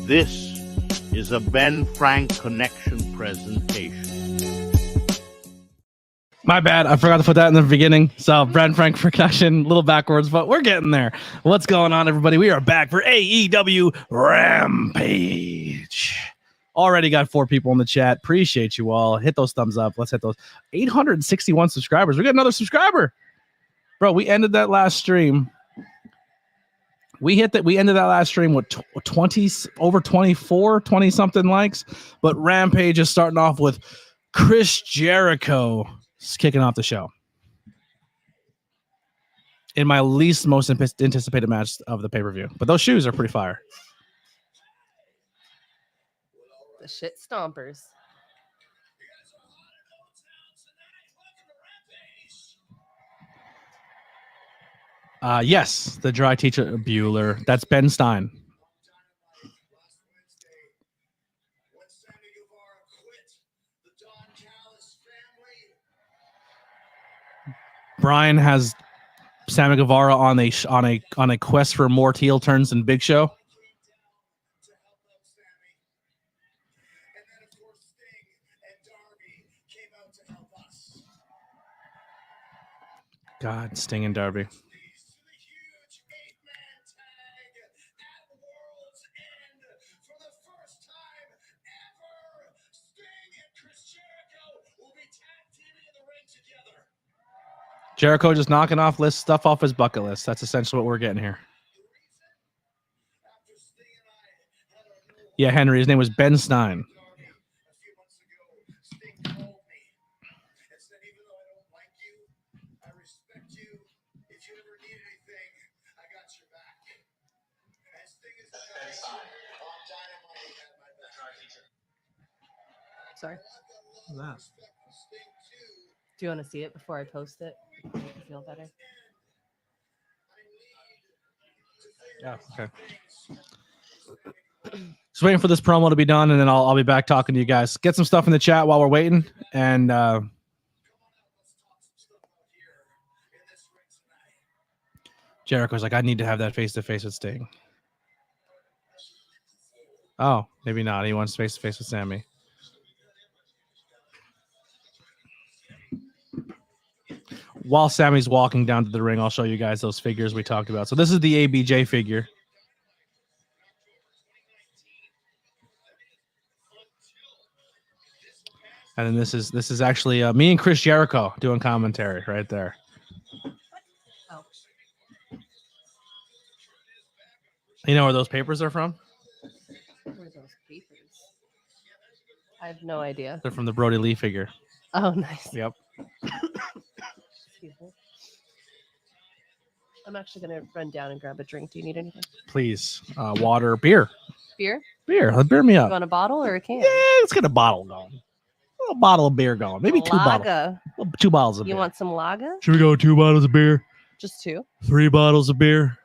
This is a Ben Frank Connection presentation. My bad. I forgot to put that in the beginning. So, Ben Frank Connection, a little backwards, but we're getting there. What's going on, everybody? We are back for AEW Rampage. Already got 4 people in the chat. Appreciate you all. Hit those thumbs up. Let's hit those 861 subscribers. We got another subscriber. Bro, we ended that last stream. We ended that last stream with 20 over 24, 20 something likes. But Rampage is starting off with Chris Jericho kicking off the show in my least most anticipated match of the pay-per-view. But those shoes are pretty fire. The shit stompers. Yes, the dry teacher Bueller. That's Ben Stein. Brian has Sammy Guevara on a quest for more heel turns than Big Show. God, Sting and Darby. Jericho just knocking off stuff off his bucket list. That's essentially what we're getting here. Yeah, Henry. His name was Ben Stein. Sorry. What's that? Do you want to see it before I post it? Make you feel better. Yeah. Okay. Just waiting for this promo to be done, and then I'll be back talking to you guys. Get some stuff in the chat while we're waiting, and Jericho's like, I need to have that face-to-face with Sting. Oh, maybe not. He wants face-to-face with Sammy. While Sammy's walking down to the ring, I'll show you guys those figures we talked about. So this is the ABJ figure. And then this is actually me and Chris Jericho doing commentary right there. Oh. You know where those papers are from? Where are those papers? I have no idea. They're from the Brody Lee figure. Oh, nice. Yep. Excuse me. I'm actually going to run down and grab a drink. Do you need anything? Please. Water, beer. Beer? Beer. Beer me up. You want a bottle or a can? Yeah, let's get a bottle going. A bottle of beer going. Maybe 2 bottles. Lager. 2 bottles of beer. You want some lager? Should we go 2 bottles of beer? Just 2? 3 bottles of beer?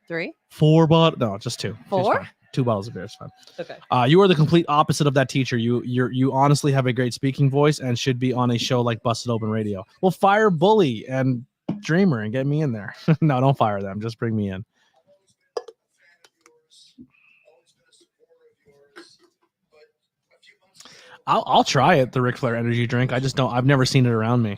3? 4 bottles? No, just 2. 4? 2 bottles of beer is fine. Okay. You are the complete opposite of that teacher. You honestly have a great speaking voice and should be on a show like Busted Open Radio. Well, fire Bully and Dreamer and get me in there. No, don't fire them. Just bring me in. I'll try it, the Ric Flair energy drink. I've never seen it around me.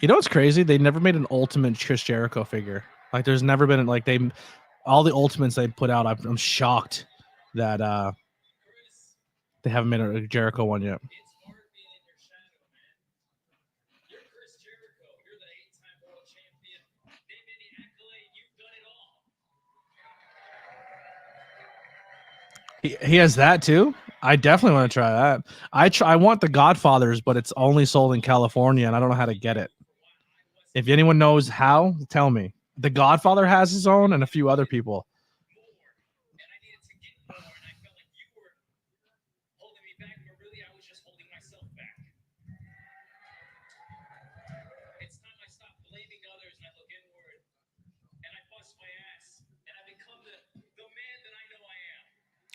You know what's crazy? They never made an ultimate Chris Jericho figure. Like, there's never been all the ultimates they put out. I'm shocked that they haven't made a Jericho one yet. He has that too. I definitely want to try that. I want the Godfathers, but it's only sold in California, and I don't know how to get it. If anyone knows how, tell me. The Godfather has his own, and a few other people.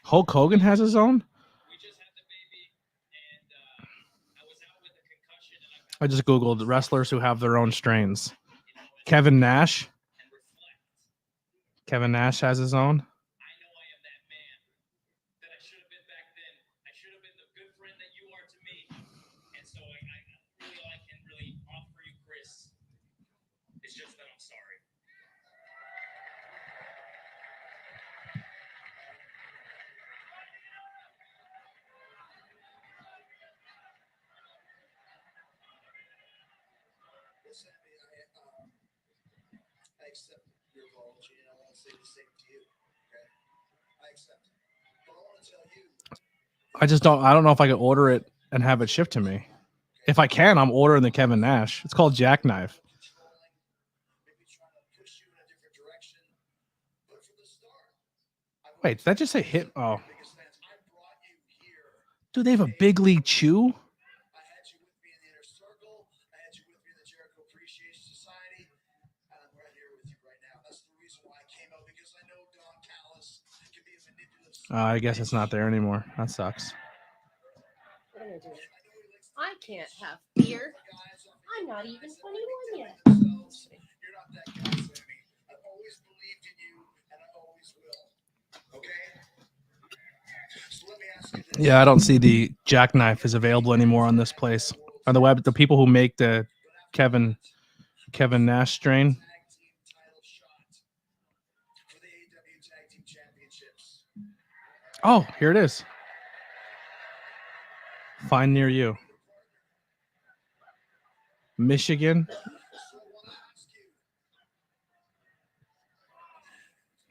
Hulk Hogan has his own? I just Googled wrestlers who have their own strains. Kevin Nash. Kevin Nash has his own. I accept your apology, and I want to say the same to you. Okay, I accept it. But I want to tell you. I don't know if I can order it and have it shipped to me. If I can, I'm ordering the Kevin Nash. It's called Jackknife. Maybe trying to push you in a different direction. But from the start, Wait, did that just say hit? Oh, biggest fans, I brought you here. dude, they have a Big League Chew. I had you with me in the inner circle. I had you with me in the Jericho Appreciation Society. And I'm right here with you right now. That's the reason why I came out, because I know Don Callis can be a manipulative. I guess it's not there anymore. That sucks. What am I doing? I can't have beer. I'm not even 21 yet. You're not that guy, Sammy. I've always believed in you, and I always will. Okay? So let me ask you this. Yeah, I don't see the Jackknife is available anymore on this place. On the web, the people who make the Kevin Nash strain. Tag team title shot for the AEW Tag Team Championships. Oh, here it is. Find near you. Michigan. So I want to ask you,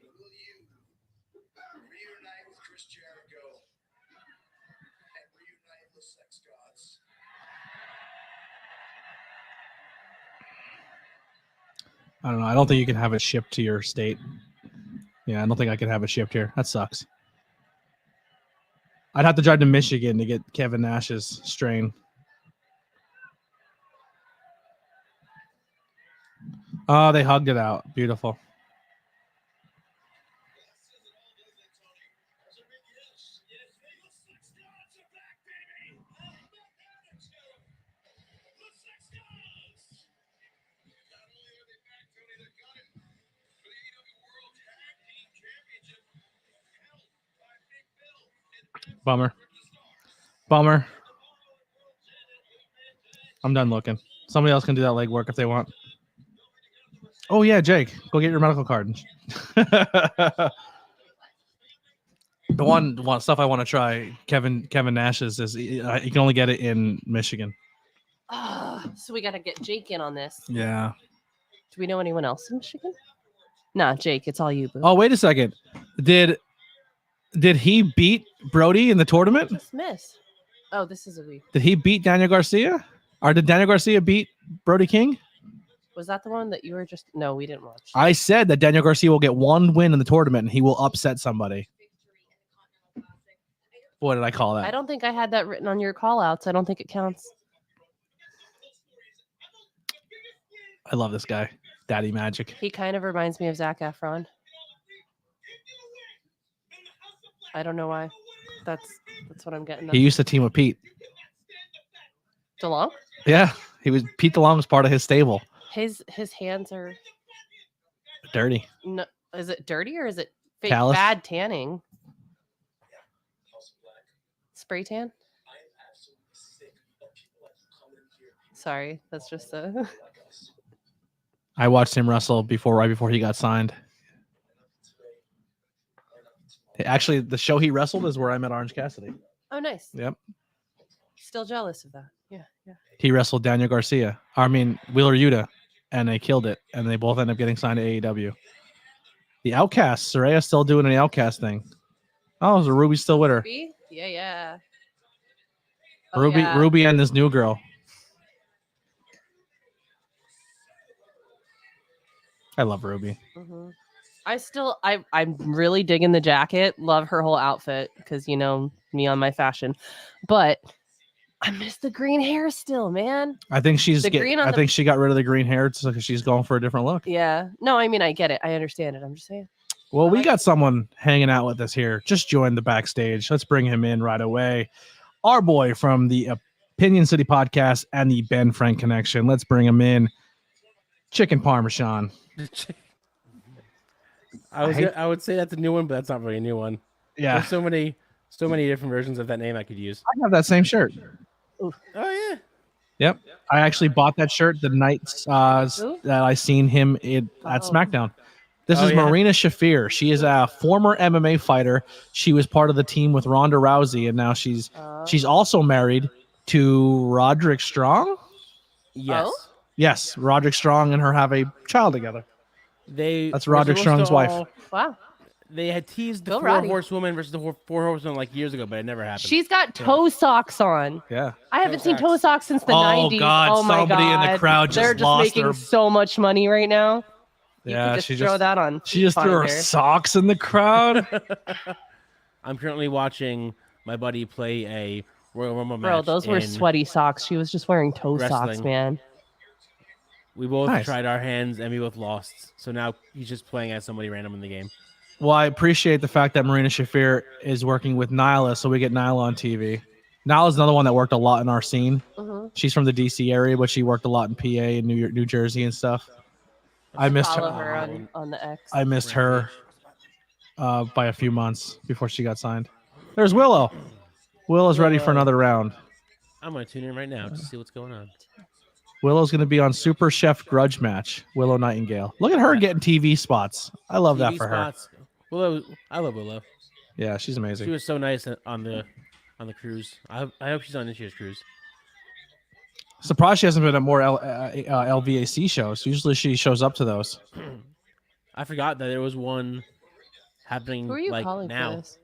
will you reunite with Chris Jericho and reunite the Sex Gods? I don't know. I don't think you can have it shipped to your state. Yeah, I don't think I can have it shipped here. That sucks. I'd have to drive to Michigan to get Kevin Nash's strain. Oh, they hugged it out. Beautiful. Bummer. I'm done looking. Somebody else can do that legwork if they want. Oh yeah, Jake, go get your medical card. The one stuff I want to try, Kevin Nash's, is you can only get it in Michigan. So we got to get Jake in on this. Yeah. Do we know anyone else in Michigan? Nah, Jake, it's all you, boo. Oh, wait a second. Did he beat Brody in the tournament? Just miss. Oh, this is a week. Did he beat Daniel Garcia? Or did Daniel Garcia beat Brody King? Was that the one that you were just? No, we didn't watch. I said that Daniel Garcia will get one win in the tournament and he will upset somebody. What did I call that? I don't think I had that written on your call outs. I don't think it counts. I love this guy. Daddy Magic. He kind of reminds me of Zac Efron. I don't know why. That's what I'm getting. He used to team with Pete. DeLong? Yeah. Pete DeLong was part of his stable. His hands are Dirty. no. Is it dirty or is it fake Callous? bad tanning? Spray tan? Sorry, that's just a. I watched him wrestle right before he got signed. Actually, the show he wrestled is where I met Orange Cassidy. Oh, nice. Yep. Still jealous of that. Yeah. He wrestled Daniel Garcia. Wheeler Yuta, and they killed it. And they both end up getting signed to AEW. The Outcast. Soraya's still doing the Outcast thing. Oh, so Ruby's still with her. Ruby? Yeah. Ruby and this new girl. I love Ruby. Mm-hmm. I'm really digging the jacket. Love her whole outfit because you know me on my fashion, but I miss the green hair still, man. I think she got rid of the green hair because she's going for a different look. Yeah. No, I mean I get it. I understand it. I'm just saying. Well, we got someone hanging out with us here. Just joined the backstage. Let's bring him in right away. Our boy from the Opinion City podcast and the Ben Frank Connection. Let's bring him in. Chicken Parmesan. I would say that's a new one, but that's not really a new one. Yeah, There's so many different versions of that name I could use. I have that same shirt. Oh yeah. Yep, I actually bought that shirt the night that I seen him at SmackDown. This is yeah? Marina Shafir. She is a former MMA fighter. She was part of the team with Ronda Rousey, and now she's also married to Roderick Strong. Yes. Oh? Yes, Roderick Strong and her have a child together. That's were Roderick supposed Strong's to wife. Wow. They had teased the Go four Roddy. horsewoman versus the four horsewomen like years ago, but it never happened. She's got toe socks on. Yeah. I haven't seen socks. toe socks since the Oh, 90s. God, Oh my somebody God. in the crowd just They're just lost making her- so much money right now. You Yeah, could she throw that on. She just threw her Finder. socks in the crowd. I'm currently watching my buddy play a Royal Rumble match. Bro, those were in sweaty socks. She was just wearing toe socks, wrestling. man. We both Nice. tried our hands and we both lost. So now he's just playing as somebody random in the game. Well, I appreciate the fact that Marina Shafir is working with Nyla, so we get Nyla on TV. Nyla's another one that worked a lot in our scene. Mhm. She's from the DC area, but she worked a lot in PA and New York, New Jersey and stuff. I missed Follow her. her on the X. I missed her by a few months before she got signed. There's Willow. Willow's ready for another round. I'm going to tune in right now to see what's going on. Willow's going to be on Super Chef Grudge Match. Willow Nightingale. Look at her getting TV spots. I love that TV for her. spots. Willow, I love Willow. Yeah, she's She amazing. was so nice on the cruise. I hope she's on this year's cruise. Surprised she hasn't been at more LVAC shows. Usually she shows up to those. I forgot that there was one happening Who are you like calling now. for this?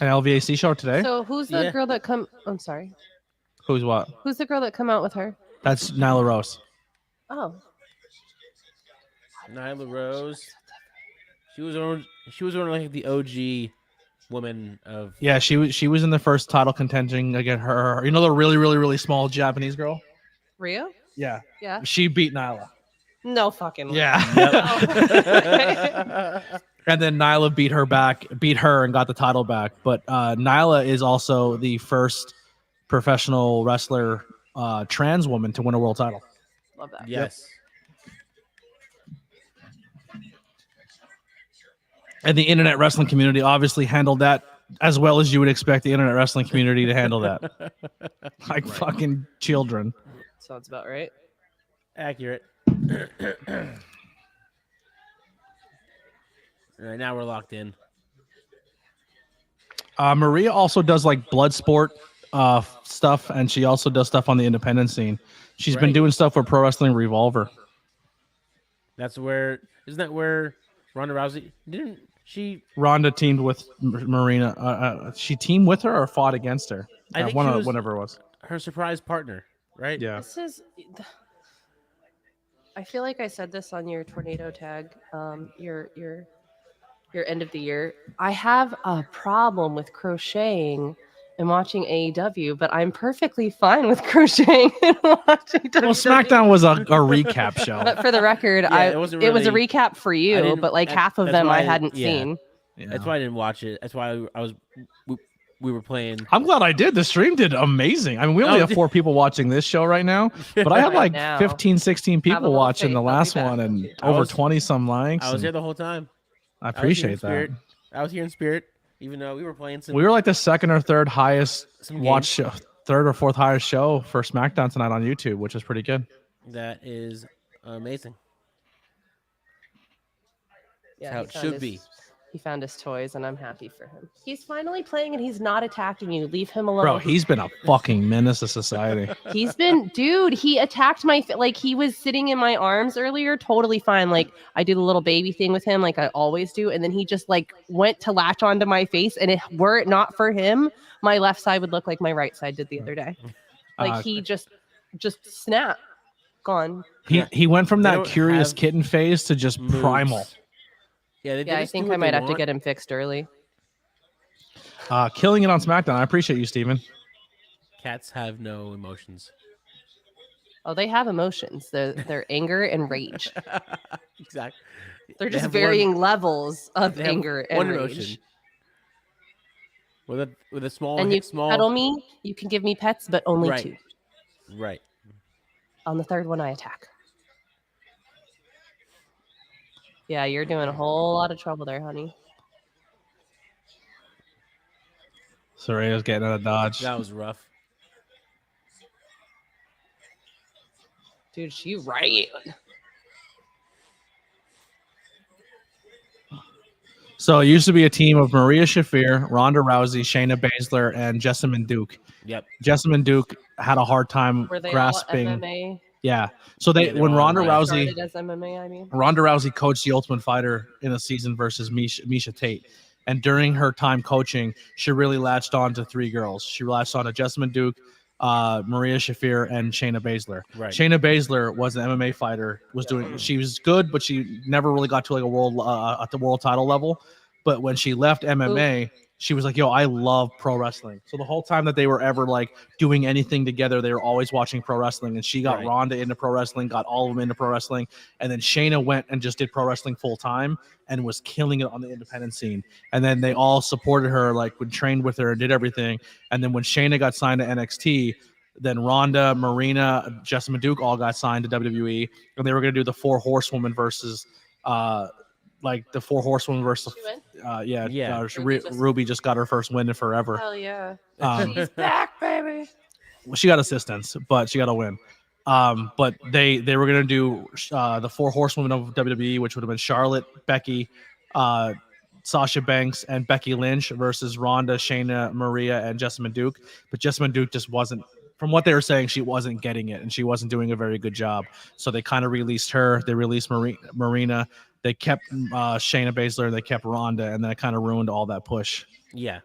An LVAC show today? So who's the Yeah. girl that come? I'm sorry. Who's what? Who's the girl that come out with her? That's Nyla Rose. Oh, Nyla Rose. She was on like the OG woman of. Yeah, she was in the first title contention against her. You know the really, really, really small Japanese girl? Rio? Yeah. Yeah. She beat Nyla. No fucking way. Yeah. And then Nyla beat her and got the title back. But Nyla is also the first professional wrestler trans woman to win a world title. Love that. Yes. And the internet wrestling community obviously handled that as well as you would expect the internet wrestling community to handle that. Like fucking children. Sounds about right. Accurate. All right, now we're locked in. Maria also does like blood sport stuff, and she also does stuff on the independent scene. She's been Right. doing stuff for Pro Wrestling Revolver. Isn't that where Ronda Rousey didn't she? Ronda teamed with Marina. She teamed with her or fought against her? I think One she of- was- whatever it was. Her surprise partner, right? Yeah. This is. I feel like I said this on your tornado tag. Your end of the year. I have a problem with crocheting and watching AEW, but I'm perfectly fine with crocheting and watching WWE. Well, SmackDown was a recap show. But for the record, Yeah, it it was a really- recap for you, didn't- but like that- half of that's them why I I hadn't didn't- yeah. seen. Yeah. That's why I didn't watch it. That's why we were playing. I'm glad I did. The stream did amazing. I mean, we only Oh, have 4 people watching this show right now, but I had Right like now. 15, 16 Have a people little watching faith, the I'll be last back. one and I over was- 20 some likes. I was here and the whole time. I I was here in appreciate that. spirit. I was here in spirit, even though we were playing some. We were like the second or third highest Some watch games. show, third or fourth highest show for SmackDown tonight on YouTube, which is pretty good. That is amazing. Yeah, how he it found should his- be. He found his toys, and I'm happy for him. He's finally playing, and he's not attacking you. Leave him alone. Bro, he's been a fucking menace to society. He's been, dude. He attacked my like. He was sitting in my arms earlier, totally fine. Like I did a little baby thing with him, like I always do, and then he just like went to latch onto my face. And were it not for him, my left side would look like my right side did the other day. Like he just snap, gone. He went from They that don't curious have kitten phase to just Moves. primal. Yeah, they Yeah, I just do think what I might they have to want. get him fixed early. Killing it on SmackDown. I appreciate you, Steven. Cats have no emotions. Oh, they have emotions. They're anger and rage. Exactly. They're They just have varying levels of They have anger and one rage. emotion. With a small And you can small cuddle me. You can give me pets, but only right. 2. Right. On the 3rd one, I attack. Yeah, you're doing a whole lot of trouble there, honey. Soraya's getting out of dodge. That was rough. Dude, she right. So it used to be a team of Maria Shafir, Ronda Rousey, Shayna Baszler, and Jessamine Duke. Yep. Jessamine Duke had a hard time Were they grasping. all MMA? Yeah. So Yeah, they're when all Ronda MMA. Rousey Started as MMA, I mean. Ronda Rousey coached the Ultimate Fighter in a season versus Misha Tate. And during her time coaching, she really latched on to 3 girls. She latched on to Jessamine Duke, Maria Shafir, and Shayna Baszler. Right. Shayna Baszler was an MMA fighter. She was good, but she never really got to like a world at the world title level. But when she left MMA, she was like, "Yo, I love pro wrestling." So the whole time that they were ever like doing anything together, they were always watching pro wrestling. And she got Right. Ronda into pro wrestling, got all of them into pro wrestling. And then Shayna went and just did pro wrestling full time and was killing it on the independent scene. And then they all supported her, like would train with her and did everything. And then when Shayna got signed to NXT, then Ronda, Marina, Jessamine Duke all got signed to WWE, and they were going to do the 4 horsewomen versus, like the 4 horsewomen versus, She win? yeah. Ruby Ruby just got her first win in forever. Hell yeah. Um, She's back, baby. well, she got assistance, but she got a win. But they were gonna do the 4 horsewomen of WWE, which would have been Charlotte, Becky, Sasha Banks, and Becky Lynch versus Ronda, Shayna, Maria, and Jessamine Duke. But Jessamine Duke just wasn't, from what they were saying, she wasn't getting it, and she wasn't doing a very good job. So they kind of released her. They released Marina. They kept Shayna Baszler. They kept Ronda, and then it kind of ruined all that push. Yeah.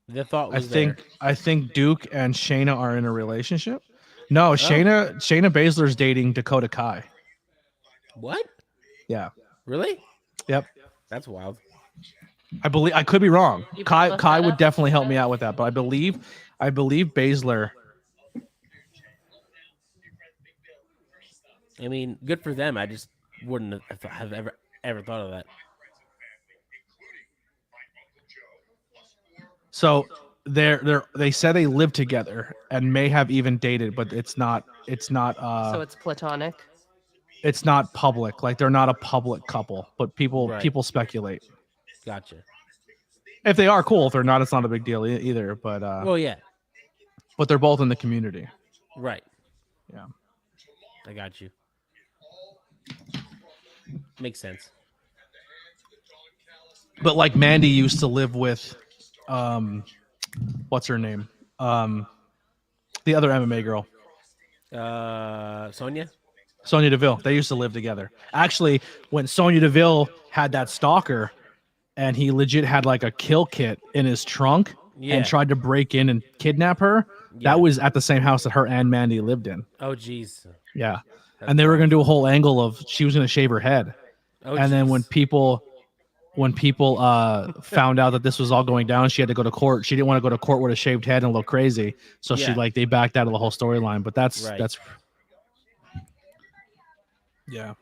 The thought I was there. think Duke and Shayna are in a relationship. No, Shayna Baszler's dating Dakota Kai. What? Yeah. Really? Yep. That's wild. I believe, I could be wrong. You Kai look that would up? definitely help me out with that, but I believe Baszler. I mean, good for them. I just wouldn't have ever thought of that. So they said they live together and may have even dated, but it's not So it's platonic. it's not public. Like they're not a public couple, but people Right. speculate. Gotcha. If they are, cool. If they're not, it's not a big deal either. But Well, yeah. but they're both in the community. Right. Yeah. I got you. Makes sense. But like Mandy used to live with, what's her name? The other MMA girl, Sonia? Sonya Deville. They used to live together. Actually, when Sonya Deville had that stalker, and he legit had like a kill kit in his trunk Yeah. and tried to break in and kidnap her, Yeah. that was at the same house that her and Mandy lived in. Oh, jeez. Yeah. And they were going to do a whole angle of she was going to shave her head. Oh, And then jeez. when people found out that this was all going down, she had to go to court. She didn't want to go to court with a shaved head and look crazy. So Yeah. they backed out of the whole storyline. But that's Right. yeah.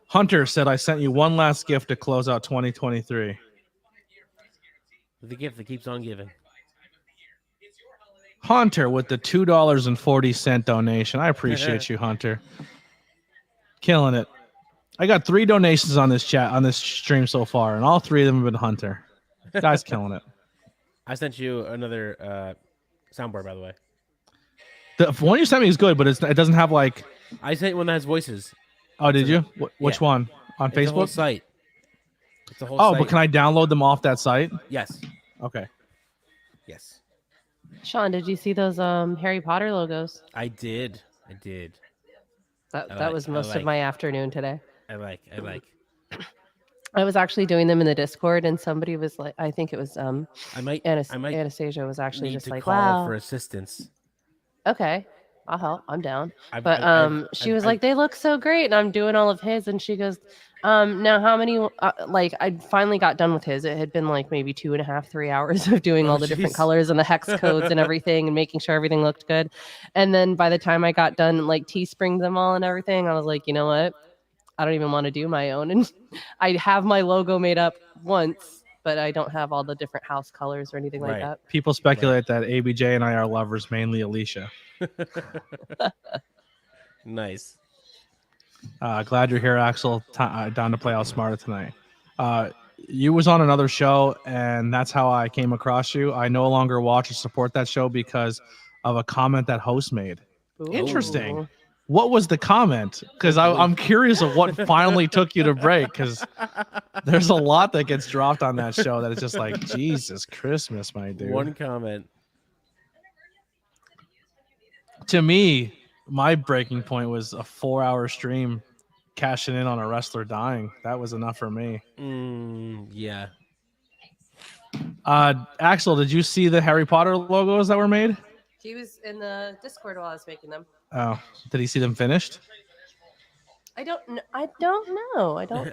Hunter said, I sent you one last gift to close out 2023. The gift that keeps on giving. Hunter with the $2.40 donation. I appreciate you, Hunter. Killing it. I got 3 donations on this stream so far, and all 3 of them have been Hunter. Guy's killing it. I sent you another soundboard, by the way. The one you sent me is good, but it doesn't have like. I sent one that has voices. Oh, did you? Which Yeah. one? On It's a whole Facebook? site. It's a whole Oh, site. but can I download them off that site? Yes. Okay. Yes. Sean, did you see those Harry Potter logos? I did. That was most of my afternoon today. I like. I was actually doing them in the Discord, and somebody was like, I think it was I might Anastasia was actually need just to like, call wow. for assistance. Okay. I'll help. I'm down. I've- But I've- she I've- was I've- like, they look so great, and I'm doing all of his, and she goes, now how many? Like I finally got done with his. It had been like maybe 2.5, 3 hours of doing Oh, all the different jeez. colors and the hex codes and everything, and making sure everything looked good. And then by the time I got done, like Teespring them all and everything, I was like, you know what? I don't even want to do my own, and I have my logo made up once, but I don't have all the different house colors or anything like Right. that. People speculate that ABJ and I are lovers, mainly Alicia. Nice. Glad you're here, Axel. Down to play out smarter tonight. You was on another show, and that's how I came across you. I no longer watch or support that show because of a comment that host made. Interesting. Ooh. What was the comment? Because I'm curious of what finally took you to break. Because there's a lot that gets dropped on that show that it's just like Jesus Christmas, my dude. One comment. To me, my breaking point was a 4-hour stream cashing in on a wrestler dying. That was enough for me. Yeah. Axel, did you see the Harry Potter logos that were made? He was in the Discord while I was making them. Oh, did he see them finished? I don't know. I don't know. I don't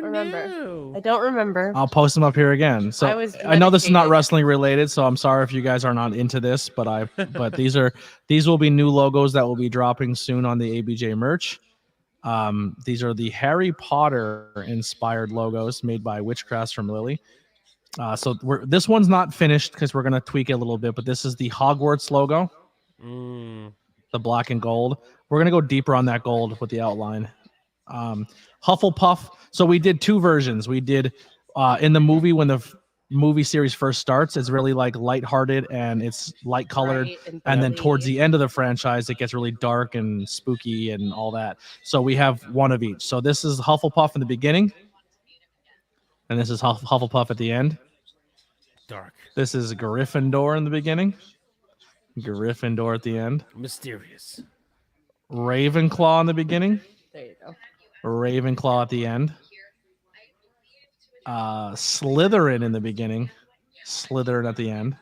remember. know. I don't remember. I'll post them up here again. So I I know this is not meditating. wrestling related, so I'm sorry if you guys are not into this, but these will be new logos that will be dropping soon on the ABJ merch. These are the Harry Potter inspired logos made by Witchcrafts from Lily. So this one's not finished because we're gonna tweak it a little bit, but this is the Hogwarts logo, the black and gold. We're gonna go deeper on that gold with the outline. Hufflepuff. So we did two versions. We did in the movie when the movie series first starts, it's really like lighthearted and it's light colored. Bright And then bubbly. towards the end of the franchise, it gets really dark and spooky and all that. So we have one of each. So this is Hufflepuff in the beginning, and this is Hufflepuff at the end. Dark. This is Gryffindor in the beginning, Gryffindor at the end, Mysterious. Ravenclaw in the beginning, There you go. Ravenclaw at the end, Slytherin in the beginning, Slytherin at the end.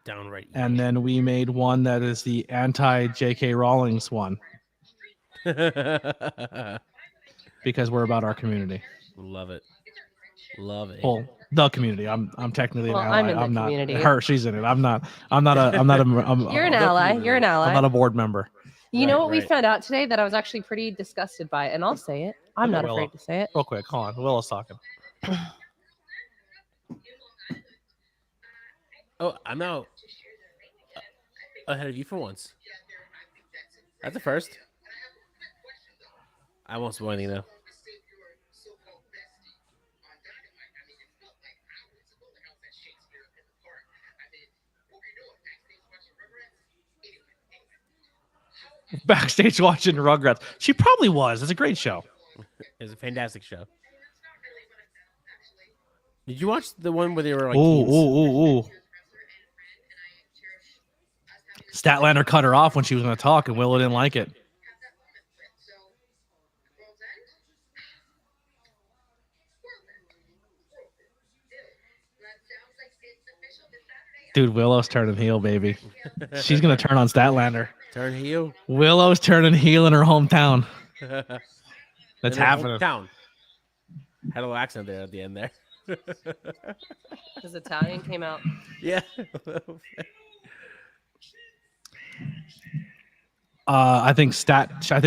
Downright. And then we made one that is the anti-J.K. Rowling's one because we're about our community. Love it. Love it. Well, the community. I'm technically an Well, ally. I'm in the not community. her. She's in it. I'm not. You're an ally. You're an ally. I'm not a board member. You know what we right. found out today that I was actually pretty disgusted by, and I'll say it. I'm Okay, not Willow. afraid to say it. Real quick, hold on. Willow's talking. Oh, I'm now ahead of you for once. That's the first. I won't spoil anything though. Backstage watching Rugrats. She probably was. It's a great show. It was a fantastic show. Did you watch the one where they were like Ooh, teens? ooh. Statlander cut her off when she was going to talk, and Willow didn't like it. Dude, Willow's turning heel, baby. She's going to turn on Statlander. Turn heel. Willow's turning heel in her hometown. That's In their happening. hometown. Had a little accent there at the end there. Because Italian came out. Yeah. I think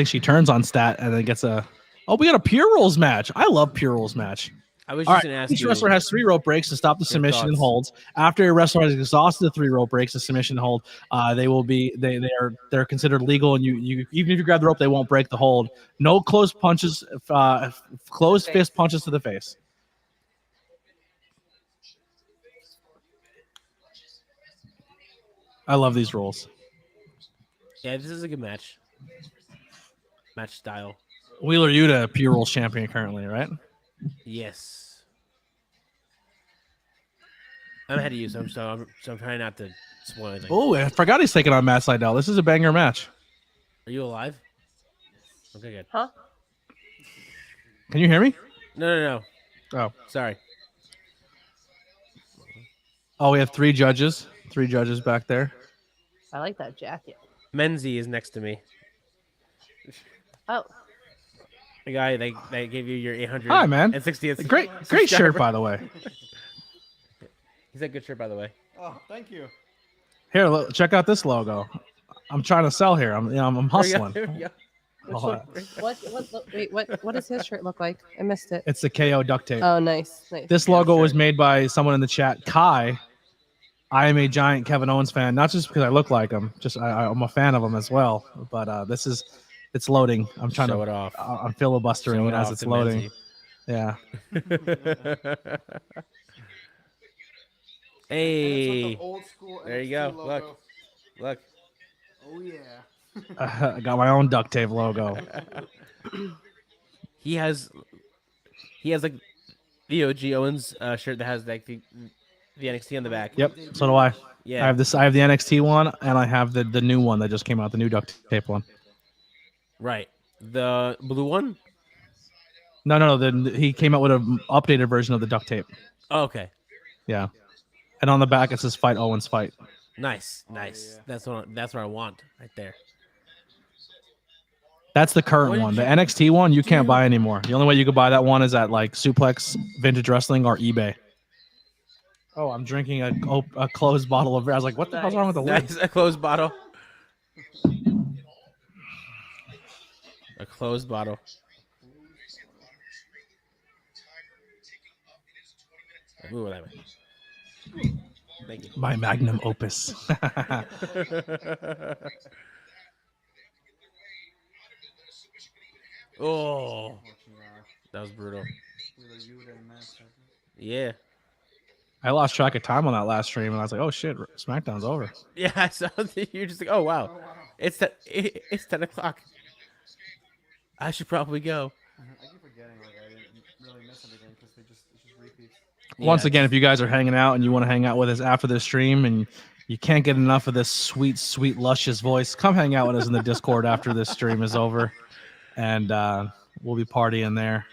she turns on Stat and then gets a. Oh, we got a Pure Rules match. I love Pure Rules match. I was All just right, gonna ask each you. wrestler has 3 rope breaks to stop the submission and thoughts. holds. After a wrestler has exhausted the 3 rope breaks, the submission and hold, they're considered legal, and you even if you grab the rope, they won't break the hold. No closed punches, closed fist punches to the face. I love these rules. Yeah, this is a good match. Match style. Wheeler Yuta, Pure Rules champion currently, right? Yes. I'm ahead of you, so I'm trying not to spoil anything. Oh, I forgot he's taking on Matt Sydal. This is a banger match. Are you alive? Okay, good. Huh? Can you hear me? No. Oh. Sorry. Oh, we have 3 judges. 3 judges back there. I like that jacket. Menzie is next to me. Oh, The guy that gave you your 800. Hi, man. And 60th. Great subscriber. shirt, by the way. He's a good shirt, by the way. Oh, thank you. Here, look, check out this logo. I'm trying to sell here. I'm hustling. There we go. Hold on. what does his shirt look like? I missed it. It's the KO duct tape. Oh, nice. This logo was made by someone in the chat, Kai. I am a giant Kevin Owens fan, not just because I look like him, just I'm a fan of him as well. But it's loading. I'm trying Show to it off. I'm filibustering Show it as off it's to loading. Menzie. Yeah. Hey. Old school There you NXT go. logo. Look. Oh yeah. I got my own duct tape logo. He has like the OG Owens shirt that has like the NXT on the back. Yep. So do I. Yeah. I have this. I have the NXT one, and I have the new one that just came out, the new duct tape one. Right. The blue one? No. He came out with an updated version of the duct tape. Oh, okay. Yeah. And on the back it says "Fight Owens, fight." Nice. Nice. yeah. That's what I want right there. That's the What current did one. The you NXT one you can't do? buy anymore. The only way you could buy that one is at like Suplex, Vintage Wrestling, or eBay. Oh, I'm drinking a closed bottle of beer. I was like, what the hell's wrong with the lid? Nice. A closed bottle. A closed bottle. Move that way. Thank you. My magnum opus. Oh, that was brutal. Yeah. I lost track of time on that last stream, and I was like, oh shit, SmackDown's over. Yeah, I saw that. You're just like, oh wow, it's 10 o'clock. I should probably go. I keep forgetting like I didn't really miss anything because it's just repeats. Once Yeah. again, if you guys are hanging out and you want to hang out with us after this stream and you can't get enough of this sweet, sweet, luscious voice, come hang out with us in the Discord after this stream is over. And we'll be partying there.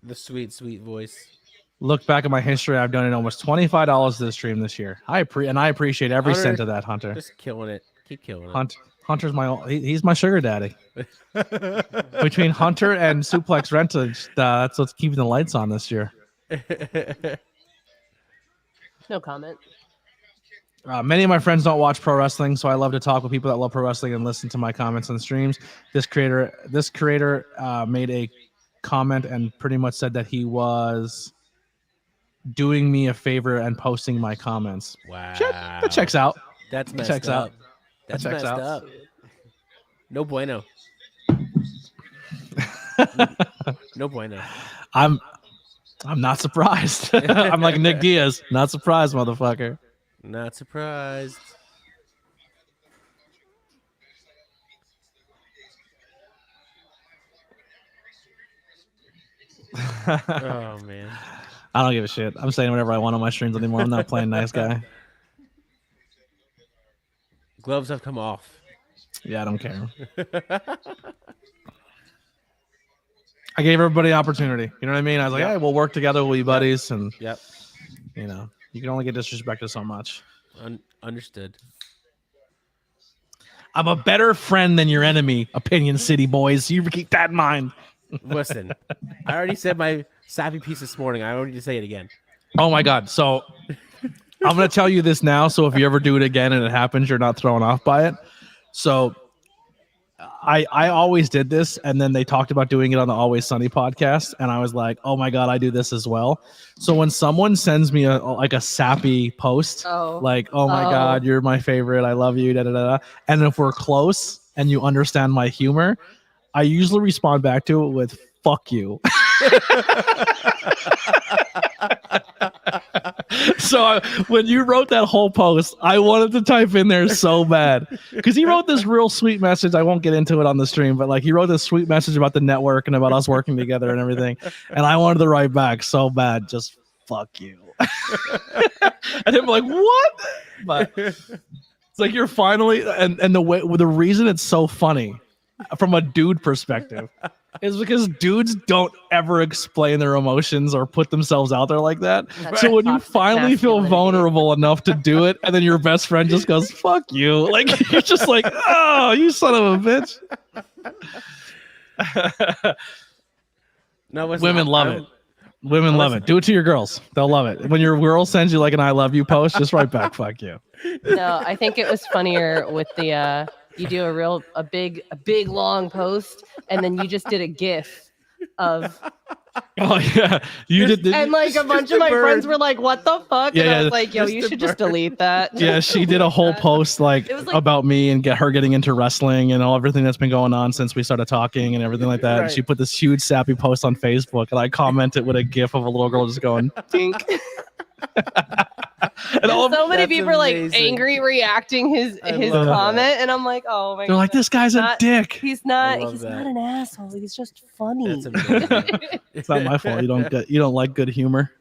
The sweet, sweet voice. Look back at my history. I've done it almost $25 to the stream this year. I appreciate every Hunter, cent of that, Hunter. Just killing it. Keep killing it. Hunter's he's my sugar daddy. Between Hunter and Suplex Rentage, that's what's keeping the lights on this year. No comment. Many of my friends don't watch pro wrestling, so I love to talk with people that love pro wrestling and listen to my comments on the streams. This creator made a comment and pretty much said that he was doing me a favor and posting my comments. Wow. That checks out. That's messed checks up. out. That's That checks messed out. up. No bueno. No bueno. I'm not surprised. I'm like Nick Diaz. Not surprised, motherfucker. Not surprised. Oh man. I don't give a shit. I'm saying whatever I want on my streams anymore. I'm not playing nice guy. Gloves have come off. Yeah, I don't care. I gave everybody an opportunity. You know what I mean? I was like, Yep. hey, we'll work together. We'll be buddies. And, Yep. you know, you can only get disrespected so much. Understood. I'm a better friend than your enemy, Opinion City boys. You keep that in mind. Listen, I already said my sappy piece this morning. I don't need to say it again. Oh, my God. So I'm going to tell you this now. So if you ever do it again and it happens, you're not thrown off by it. So I always did this, and then they talked about doing it on the Always Sunny podcast, and I was like, oh my God, I do this as well. So when someone sends me a sappy post, like, oh my God, you're my favorite, I love you, da da da, and if we're close and you understand my humor, I usually respond back to it with fuck you. So when you wrote that whole post, I wanted to type in there so bad because he wrote this real sweet message. I won't get into it on the stream, but like he wrote this sweet message about the network and about us working together and everything. And I wanted to write back so bad, just fuck you. And I'm like, what? But it's like you're finally and the reason it's so funny from a dude perspective is because dudes don't ever explain their emotions or put themselves out there like that. So when you Toxic finally feel masculinity. vulnerable enough to do it, and then your best friend just goes, fuck you. Like, you're just like, oh, you son of a bitch. No, listen, Women love I'm- it. Women love it. Do it to your girls. They'll love it. When your girl sends you like an I love you post, just write back, fuck you. No, I think it was funnier with the you do a big long post and then you just did a gif of Oh yeah. You did and like a bunch of my friends were like, what the fuck? Yeah, and I yeah, was like, yo, just you the should just bird. delete that. Yeah, she did a whole post like, It was like- about me and getting into wrestling and all everything that's been going on since we started talking and everything like that. And Right. she put this huge sappy post on Facebook, and I commented with a gif of a little girl just going tink. And all of So many That's people are like amazing. angry reacting his I his love that. comment, and I'm like, oh my they're like, this guy's a Not- dick. He's not. love He's that. not an asshole. He's just funny. That's amazing. It's not my fault. You don't like good humor.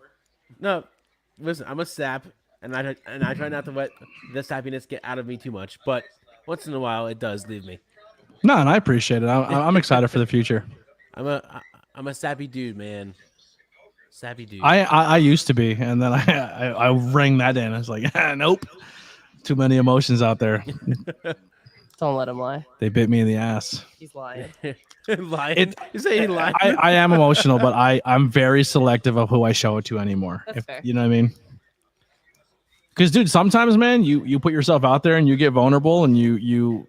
No, listen, I'm a sap, and I try not to let this happiness get out of me too much. But once in a while, it does leave me. No, and I appreciate it. I'm excited for the future. I'm a sappy dude, man. Sappy dude. I used to be, and then I rang that in. I was like, nope, too many emotions out there. Don't let him lie. They bit me in the ass. He's lying. lying. You say he lied. I am emotional, but I'm very selective of who I show it to anymore. That's fair. You know what I mean? Because, dude, sometimes, man, you put yourself out there and you get vulnerable and you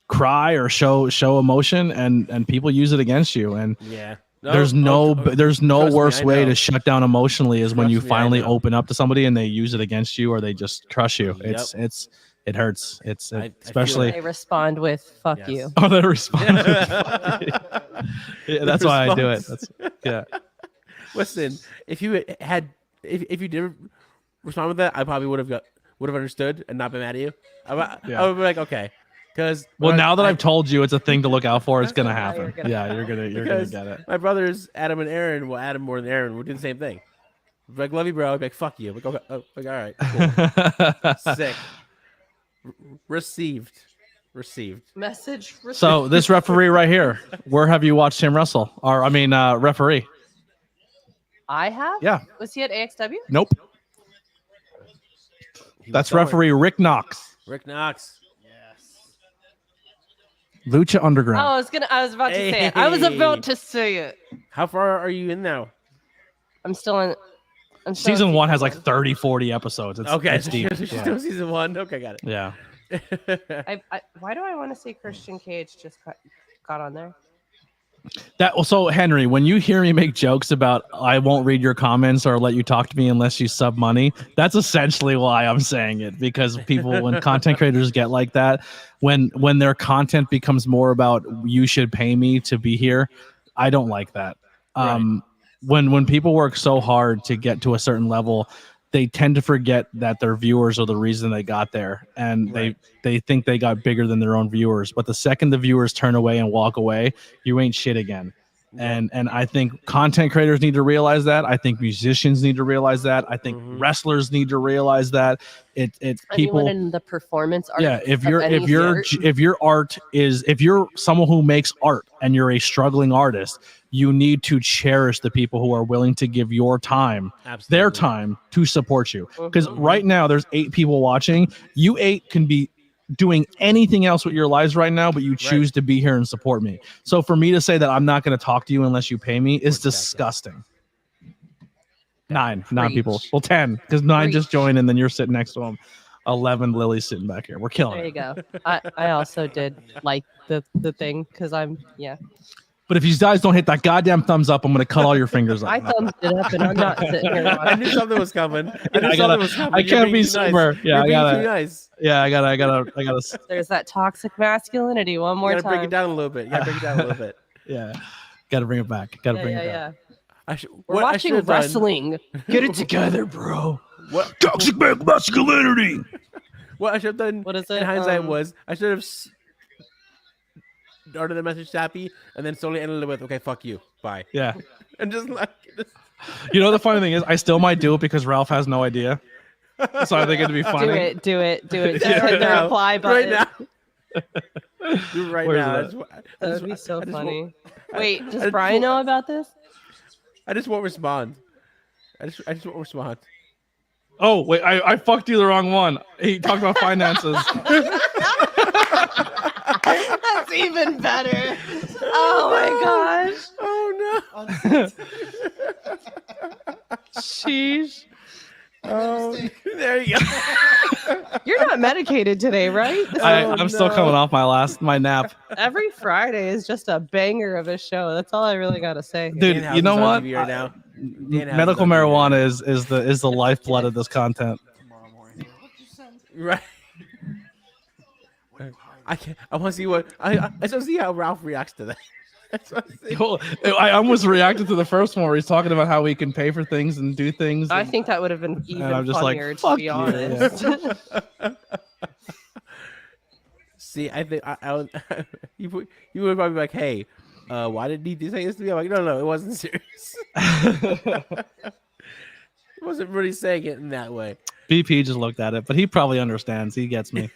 cry or show emotion, and people use it against you. And Yeah. there's no trust worse me, I way know. to shut down emotionally is when Trust you me, I finally know. open up to somebody and they use it against you or they just crush you. Yep. It hurts. It's I feel especially. They respond with "fuck Yes. you." Oh, they respond. Yeah, that's why I do it. response. Yeah. Listen, if you did respond with that, I probably would have understood and not been mad at you. Yeah. I would be like, okay, because Well, now that I've told you it's a thing to look out for, it's That's gonna how happen. you're gonna Yeah, know. you're gonna Because get it. my brothers Adam and Aaron, well, Adam more than Aaron, would do the same thing. Like, love you, bro. I'd be like, fuck you. Like, okay, like, all right, cool. Sick. Received. Message. So this referee right here, where have you watched him wrestle? Or referee? I have. Yeah. Was he at AXW? Nope. He was That's somewhere. referee Rick Knox, Rick Knox. Lucha Underground. Oh, I was about to say it. I was about to say it. How far are you in now? I'm still in. I'm still in Season 1 has like one. 30, 40 episodes. It's, Okay, it's deep. she's Yeah. still season 1. Okay, got it. Yeah. Why do I want to say Christian Cage just got on there? So Henry, when you hear me make jokes about I won't read your comments or let you talk to me unless you sub money, that's essentially why I'm saying it, because people, when content creators get like that, when their content becomes more about you should pay me to be here, I don't like that. When people work so hard to get to a certain level, they tend to forget that their viewers are the reason they got there, and they think they got bigger than their own viewers. But the second the viewers turn away and walk away, you ain't shit again. And I think content creators need to realize that. I think musicians need to realize that. I think wrestlers need to realize that. It people Anyone in the performance art. yeah, if of any art. if you're someone who makes art and you're a struggling artist, you need to cherish the people who are willing to give your time, Absolutely. their time, to support you. Because right now there's 8 people watching. You 8 can be doing anything else with your lives right now, but you choose to be here and support me. So for me to say that I'm not going to talk to you unless you pay me is disgusting. 9 people. Well, 10, because 9 just joined and then you're sitting next to them. 11 Lily's sitting back here. We're killing There it. you go. I also did like the thing because But if you guys don't hit that goddamn thumbs up, I'm going to cut all your fingers I off. thumbs it up and I'm not sitting here. I knew something was coming. I can't be sober. Yeah, You're I being gotta. too nice. Yeah, I gotta. There's that toxic masculinity one You more gotta time. break it down a little bit. Yeah, gotta bring it back. Gotta bring it back. We're watching wrestling. Get it together, bro. What Toxic masculinity. what I should have done What is it? in hindsight was I should have started the message happy and then slowly ended it with, okay, fuck you. Bye. Yeah. And just like You know the funny thing is, I still might do it because Ralph has no idea. So I think it'd be funny. Do it. Yeah, Just hit the now. reply button. Right now. Do it right Where's now. that? That would be so I just funny. won't- Wait, I does just Brian won't- know about this? I just won't respond. I just won't respond. Oh wait, I fucked you the wrong one. He talked about finances. That's even better. Oh my gosh. Oh Sheesh. no! There you go. You're not medicated today, right? I'm still coming off my nap, Every Friday is just a banger of a show. That's all I really got to say. dude. Dan You know Housen's on what? TV right now. Dan Housen's Medical on TV right marijuana now. is the lifeblood of this content. Tomorrow morning. Right. I can't. I want to see what I just want to see how Ralph reacts to that. That's what I see. Well, I almost reacted to the first one where he's talking about how we can pay for things and do things. I and- think that would have been even I'm just like, funnier, to fuck be you. honest. See, I think I would, you would probably be like, "Hey, why did he say this to me?" I'm like, "No, it wasn't serious. It wasn't really saying it in that way." BP just looked at it, but he probably understands. He gets me.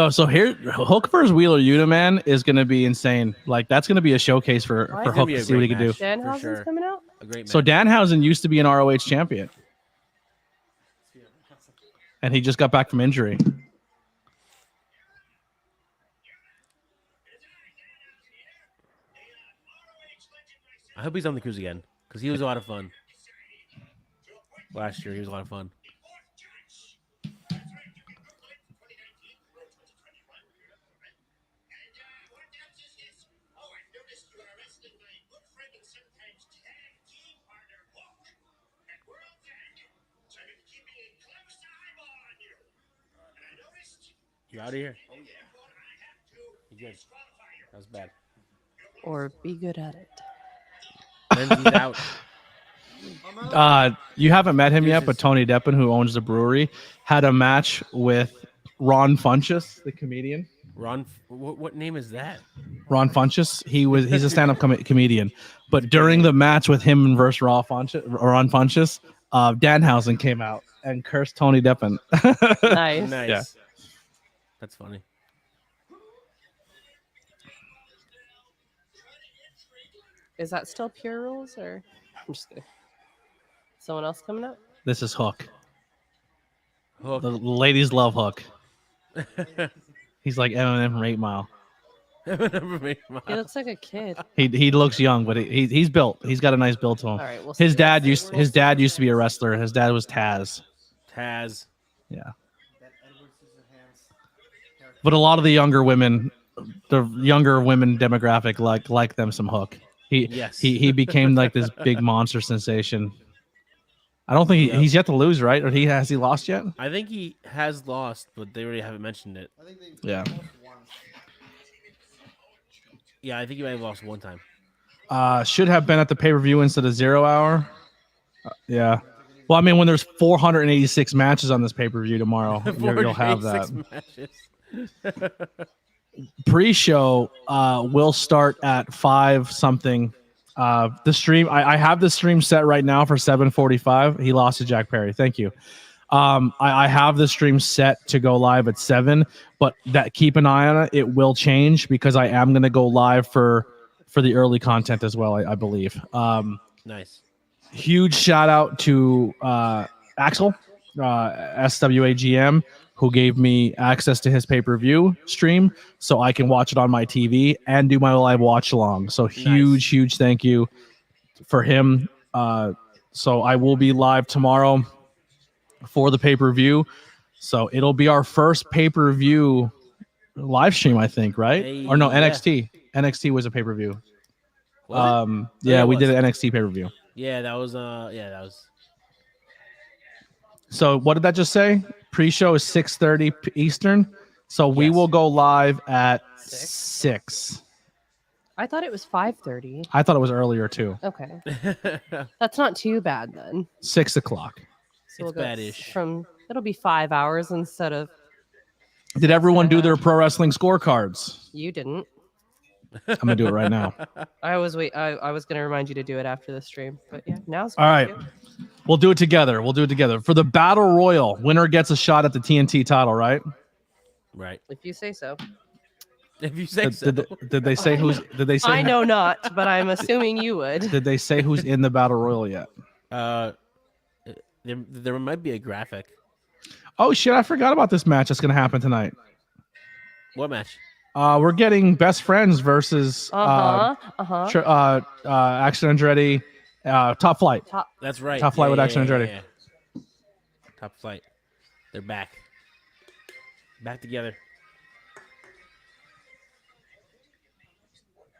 So here, Hook versus Wheeler Yuta, man, is going to be insane. Like, that's going to be a showcase for It's Hook gonna be to a see what he great can do. match, for Danhausen's sure. coming out? A great match. So Danhausen used to be an ROH champion, and he just got back from injury. I hope he's on the cruise again because he was a lot of fun. Last year, he was a lot of fun. You out of here? You good? That was bad. Or be good at it. Lindsay's out. You haven't met him yet, but Tony Deppen, who owns the brewery, had a match with Ron Funches, the comedian. Ron, what name is that? Ron Funches. He's a stand-up comedian. But during the match with him versus Ron Funches, Danhausen came out and cursed Tony Deppen. Nice. Nice. Yeah. That's funny. Is that still Pure Rules or I'm just kidding. Someone else coming up? This is Hook. Hook. The ladies love Hook. He's like Eminem from 8 Mile. He looks like a kid. He looks young, but he's built. He's got a nice build to him. All right, we'll His see. dad used to be a wrestler. His dad was Taz. Taz. Yeah. But a lot of the younger women demographic like them some Hook. He became like this big monster sensation. I don't think he's yet to lose, right? Or has he lost yet? I think he has lost, but they already haven't mentioned it. I think they Yeah. lost once. Yeah, I think he might have lost one time. Should have been at the pay-per-view instead of 0 hour. Yeah. Well, I mean, when there's 486 matches on this pay-per-view tomorrow, you'll have that. 486 matches. Pre-show will start at 5 something. The stream, I have the stream set right now for 7:45. He lost to Jack Perry. Thank you. I have the stream set to go live at 7, but keep an eye on it. It will change because I am going to go live for the early content as well. I believe. Nice. Huge shout out to Axel, SWAGM, who gave me access to his pay-per-view stream so I can watch it on my TV and do my live watch along. So huge thank you for him. So I will be live tomorrow for the pay-per-view. So it'll be our first pay-per-view live stream, I think, right? Hey, Or no, yeah. NXT. NXT was a pay-per-view. Was it? Yeah, it we was. did an NXT pay-per-view. Yeah, that was. That was. So what did that just say? Pre-show is 6:30 Eastern. So we Yes. will go live at 6? 6. I thought it was 5:30. I thought it was earlier too. Okay. That's not too bad then. 6 o'clock. So It's go bad-ish. It'll be 5 hours instead of Did everyone do their pro wrestling scorecards? you didn't. I'm gonna do it right now. I was gonna remind you to do it after the stream, but yeah, now's All right. good. We'll do it together. For the battle royal, winner gets a shot at the TNT title, right? Right. If you say so. If you say so. Did they say who's? Did they say? I know not, but I'm assuming you would. Did they say who's in the battle royal yet? There might be a graphic. Oh shit! I forgot about this match that's gonna happen tonight. What match? We're getting best friends versus Action Andretti, Top Flight. That's right. Top Flight with Action Andretti. Yeah. Top Flight. They're back. Back together.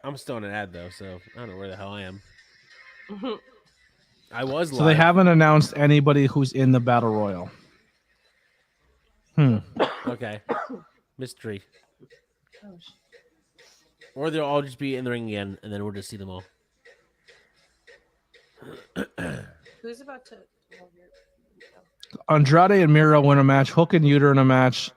I'm still in an ad though, so I don't know where the hell I am. I was live. So they haven't announced anybody who's in the battle royal. Okay. Mystery. Or they'll all just be in the ring again, and then we'll just see them all. Who's about to? Andrade and Miro win a match. Hook and Uter in a match.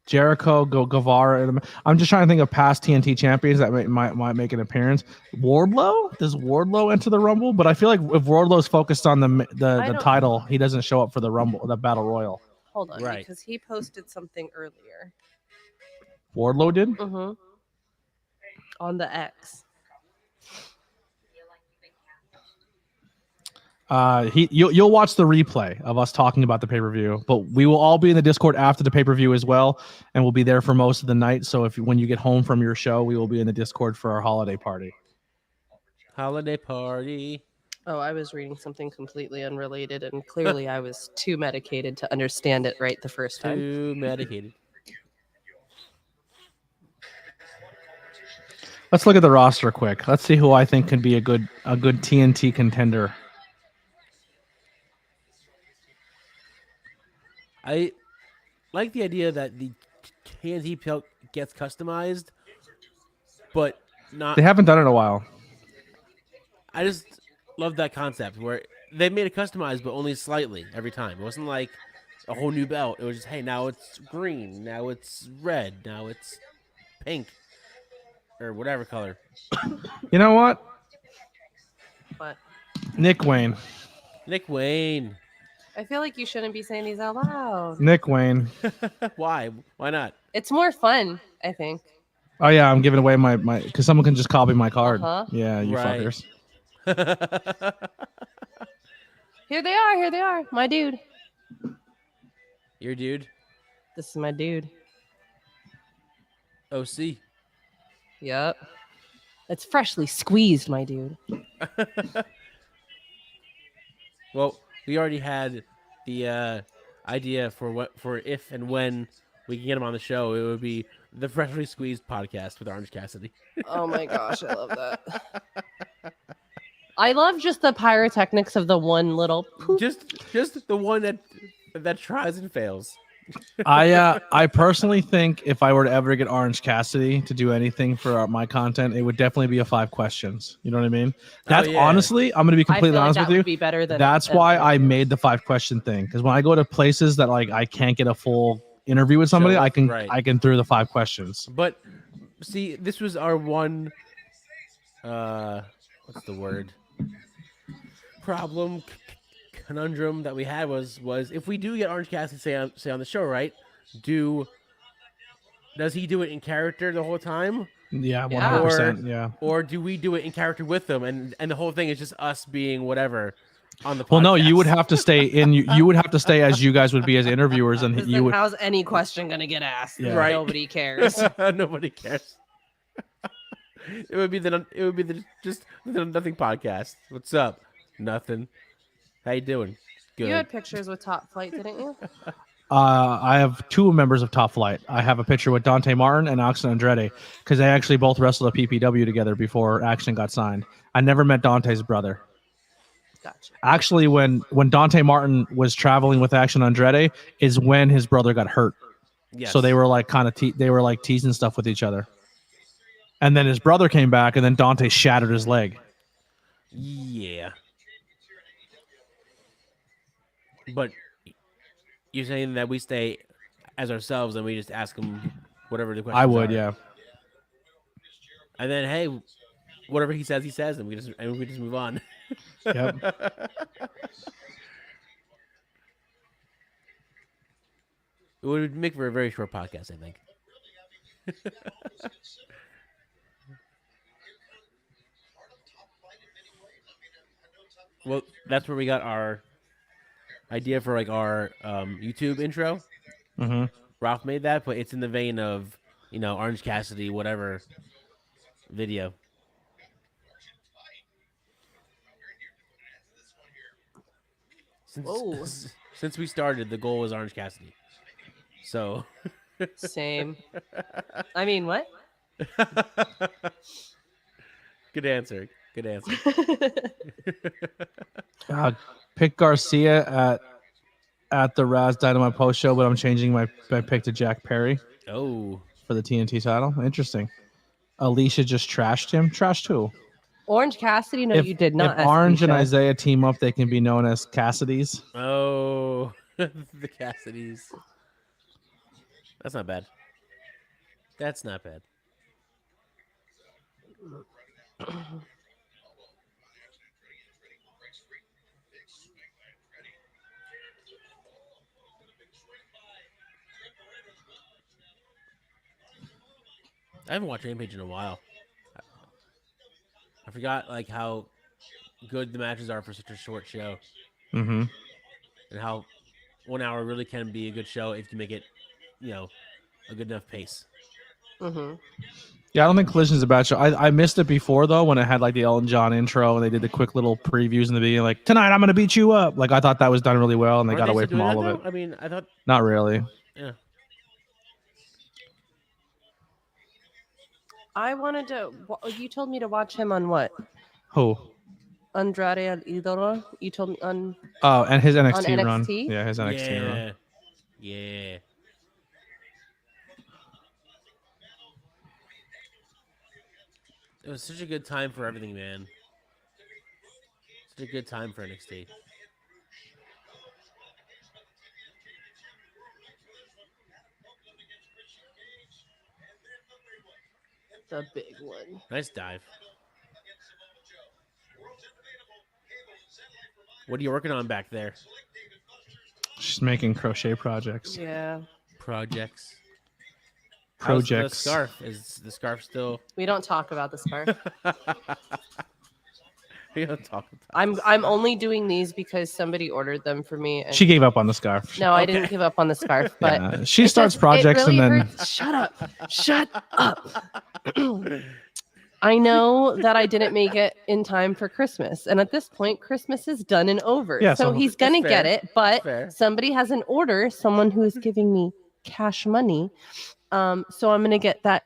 Jericho, Guevara. I'm just trying to think of past TNT champions that might make an appearance. Wardlow? Does Wardlow enter the Rumble? But I feel like if Wardlow's focused on the title, he doesn't show up for the Rumble, the Battle Royal. Hold on, Right. because he posted something earlier. Wardlow did? Mm-hmm. On the X. You'll watch the replay of us talking about the pay-per-view, but we will all be in the Discord after the pay-per-view as well, and we'll be there for most of the night. So when you get home from your show, we will be in the Discord for our holiday party. Holiday party. Oh, I was reading something completely unrelated, and clearly I was too medicated to understand it right the first time. Too medicated. Let's look at the roster quick. Let's see who I think could be a good TNT contender. I like the idea that the TNT belt gets customized, but not. They haven't done it in a while. I just love that concept where they made it customized, but only slightly every time. It wasn't like a whole new belt. It was just, hey, now it's green, now it's red, now it's pink, or whatever color. You know what? But Nick Wayne. Nick Wayne. I feel like you shouldn't be saying these out loud. Nick Wayne. Why? Why not? It's more fun, I think. Oh yeah, I'm giving away my because someone can just copy my card. Uh-huh. Yeah, you Right. fuckers. Here they are. Here they are. My dude. Your dude? This is my dude. OC. Yep. It's freshly squeezed, my dude. Well, we already had the idea for if and when we can get him on the show. It would be the Freshly Squeezed podcast with Orange Cassidy. Oh my gosh, I love that. I love just the pyrotechnics of the one little poop. Just the one that tries and fails. I personally think if I were to ever get Orange Cassidy to do anything for my content, it would definitely be a 5 questions. You know what I mean? That's yeah. Honestly, I'm going to be completely I feel like honest that with you. would be better than That's why I made the 5 question thing, because when I go to places that like I can't get a full interview with somebody, Show, I can right. I can throw the 5 questions. But see, this was our one what's the word? Problem conundrum that we had was if we do get Orange Cassidy say on the show, right? Does he do it in character the whole time? Yeah, 100%. Yeah. Or do we do it in character with them, and the whole thing is just us being whatever on the podcast? Well, no, you would have to stay in. You would have to stay as you guys would be as interviewers, and you would. How's any question gonna get asked? Yeah. Right. Nobody cares. Nobody cares. It would be the just the Nothing podcast. What's up? Nothing. How you doing? Good. You had pictures with Top Flight, didn't you? I have 2 members of Top Flight. I have a picture with Dante Martin and Action Andretti because they actually both wrestled a PPW together before Action got signed. I never met Dante's brother. Gotcha. Actually, when Dante Martin was traveling with Action Andretti is when his brother got hurt. Yes. So they were like they were like teasing stuff with each other. And then his brother came back, and then Dante shattered his leg. Yeah. But you're saying that we stay as ourselves and we just ask them whatever the questions I would, are. yeah. And then, hey, whatever he says, and we just move on. Yep. It would make for a very short podcast, I think. Well, that's where we got our idea for like our YouTube intro. Mm-hmm. Ralph made that, but it's in the vein of Orange Cassidy, whatever video. Whoa. Since we started, the goal was Orange Cassidy. So Same. I mean, what? Good answer. Good answer. Pick Garcia at the Raz Dynamite post show, but I'm changing my pick to Jack Perry Oh, for the TNT title. Interesting. Alicia just trashed him. Trashed who? Orange Cassidy? No, you did not. If Orange and Alicia. Isaiah team up, they can be known as Cassidys. oh, the Cassidys. That's not bad. That's not bad. I haven't watched Rampage in a while. I forgot like how good the matches are for such a short show, Mm-hmm. and how 1 hour really can be a good show if you make it, a good enough pace. Mm-hmm. Yeah, I don't think Collision's a bad show. I missed it before though when it had like the Elton John intro and they did the quick little previews in the beginning, like tonight I'm gonna beat you up. Like I thought that was done really well, and they Aren't got away still from doing all that, of it. though? I mean, I thought, Not really. yeah. I wanted to. You told me to watch him on what? Who? Andrade El Idolo. You told me on. Oh, and his NXT, run. NXT? Yeah, his NXT run. Yeah. Yeah. It was such a good time for everything, man. Such a good time for NXT. The big one. Nice dive. What are you working on back there? She's making crochet projects. Yeah. Projects. Projects. How's the scarf? Is the scarf still? We don't talk about the scarf. We don't talk about. I'm only doing these because somebody ordered them for me. And She gave up on the scarf. no, I Okay. didn't give up on the scarf, but Yeah, she it starts just- projects it really and then hurts. Shut up. Shut up. I know that I didn't make it in time for Christmas. And at this point, Christmas is done and over. Yeah, so so- he's going to That's get fair. it. But Fair. somebody has an order, someone who is giving me cash money. So I'm going to get that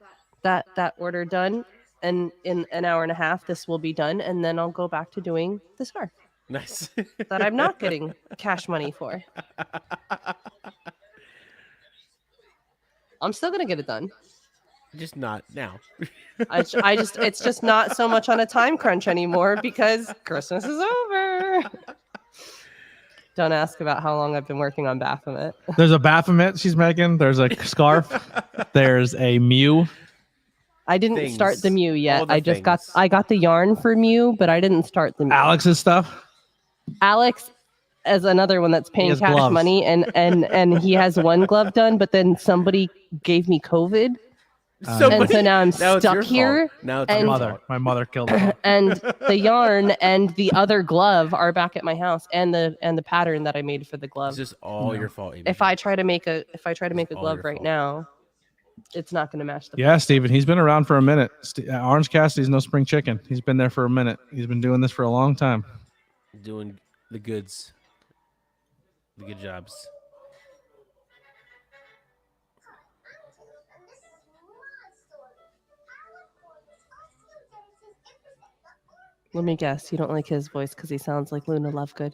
order done. And in an hour and a half, this will be done. And then I'll go back to doing the scarf Nice. that I'm not getting cash money for. I'm still going to get it done. Just not now. I just it's just not so much on a time crunch anymore because Christmas is over. Don't ask about how long I've been working on Baphomet. there's a Baphomet she's making. There's a scarf. There's a Mew. I didn't Things. start the Mew All yet. the I just got things. I got the yarn for Mew, but I didn't start the Mew. Alex's stuff. Alex is another one that's paying has cash gloves. money and he has one glove done, but then somebody gave me COVID. And so now I'm it's your stuck here. fault. Now it's and- your My fault. mother killed her. And the yarn and the other glove are back at my house, and the pattern that I made for the glove. It's just all No. your fault. ABJ. If I try to make a all glove your right fault. now, it's not going to match the. Yeah, Steven, he's been around for a minute. Orange Cassidy's no spring chicken. He's been there for a minute. He's been doing this for a long time. Doing the goods, the good jobs. Let me guess, you don't like his voice because he sounds like Luna Lovegood.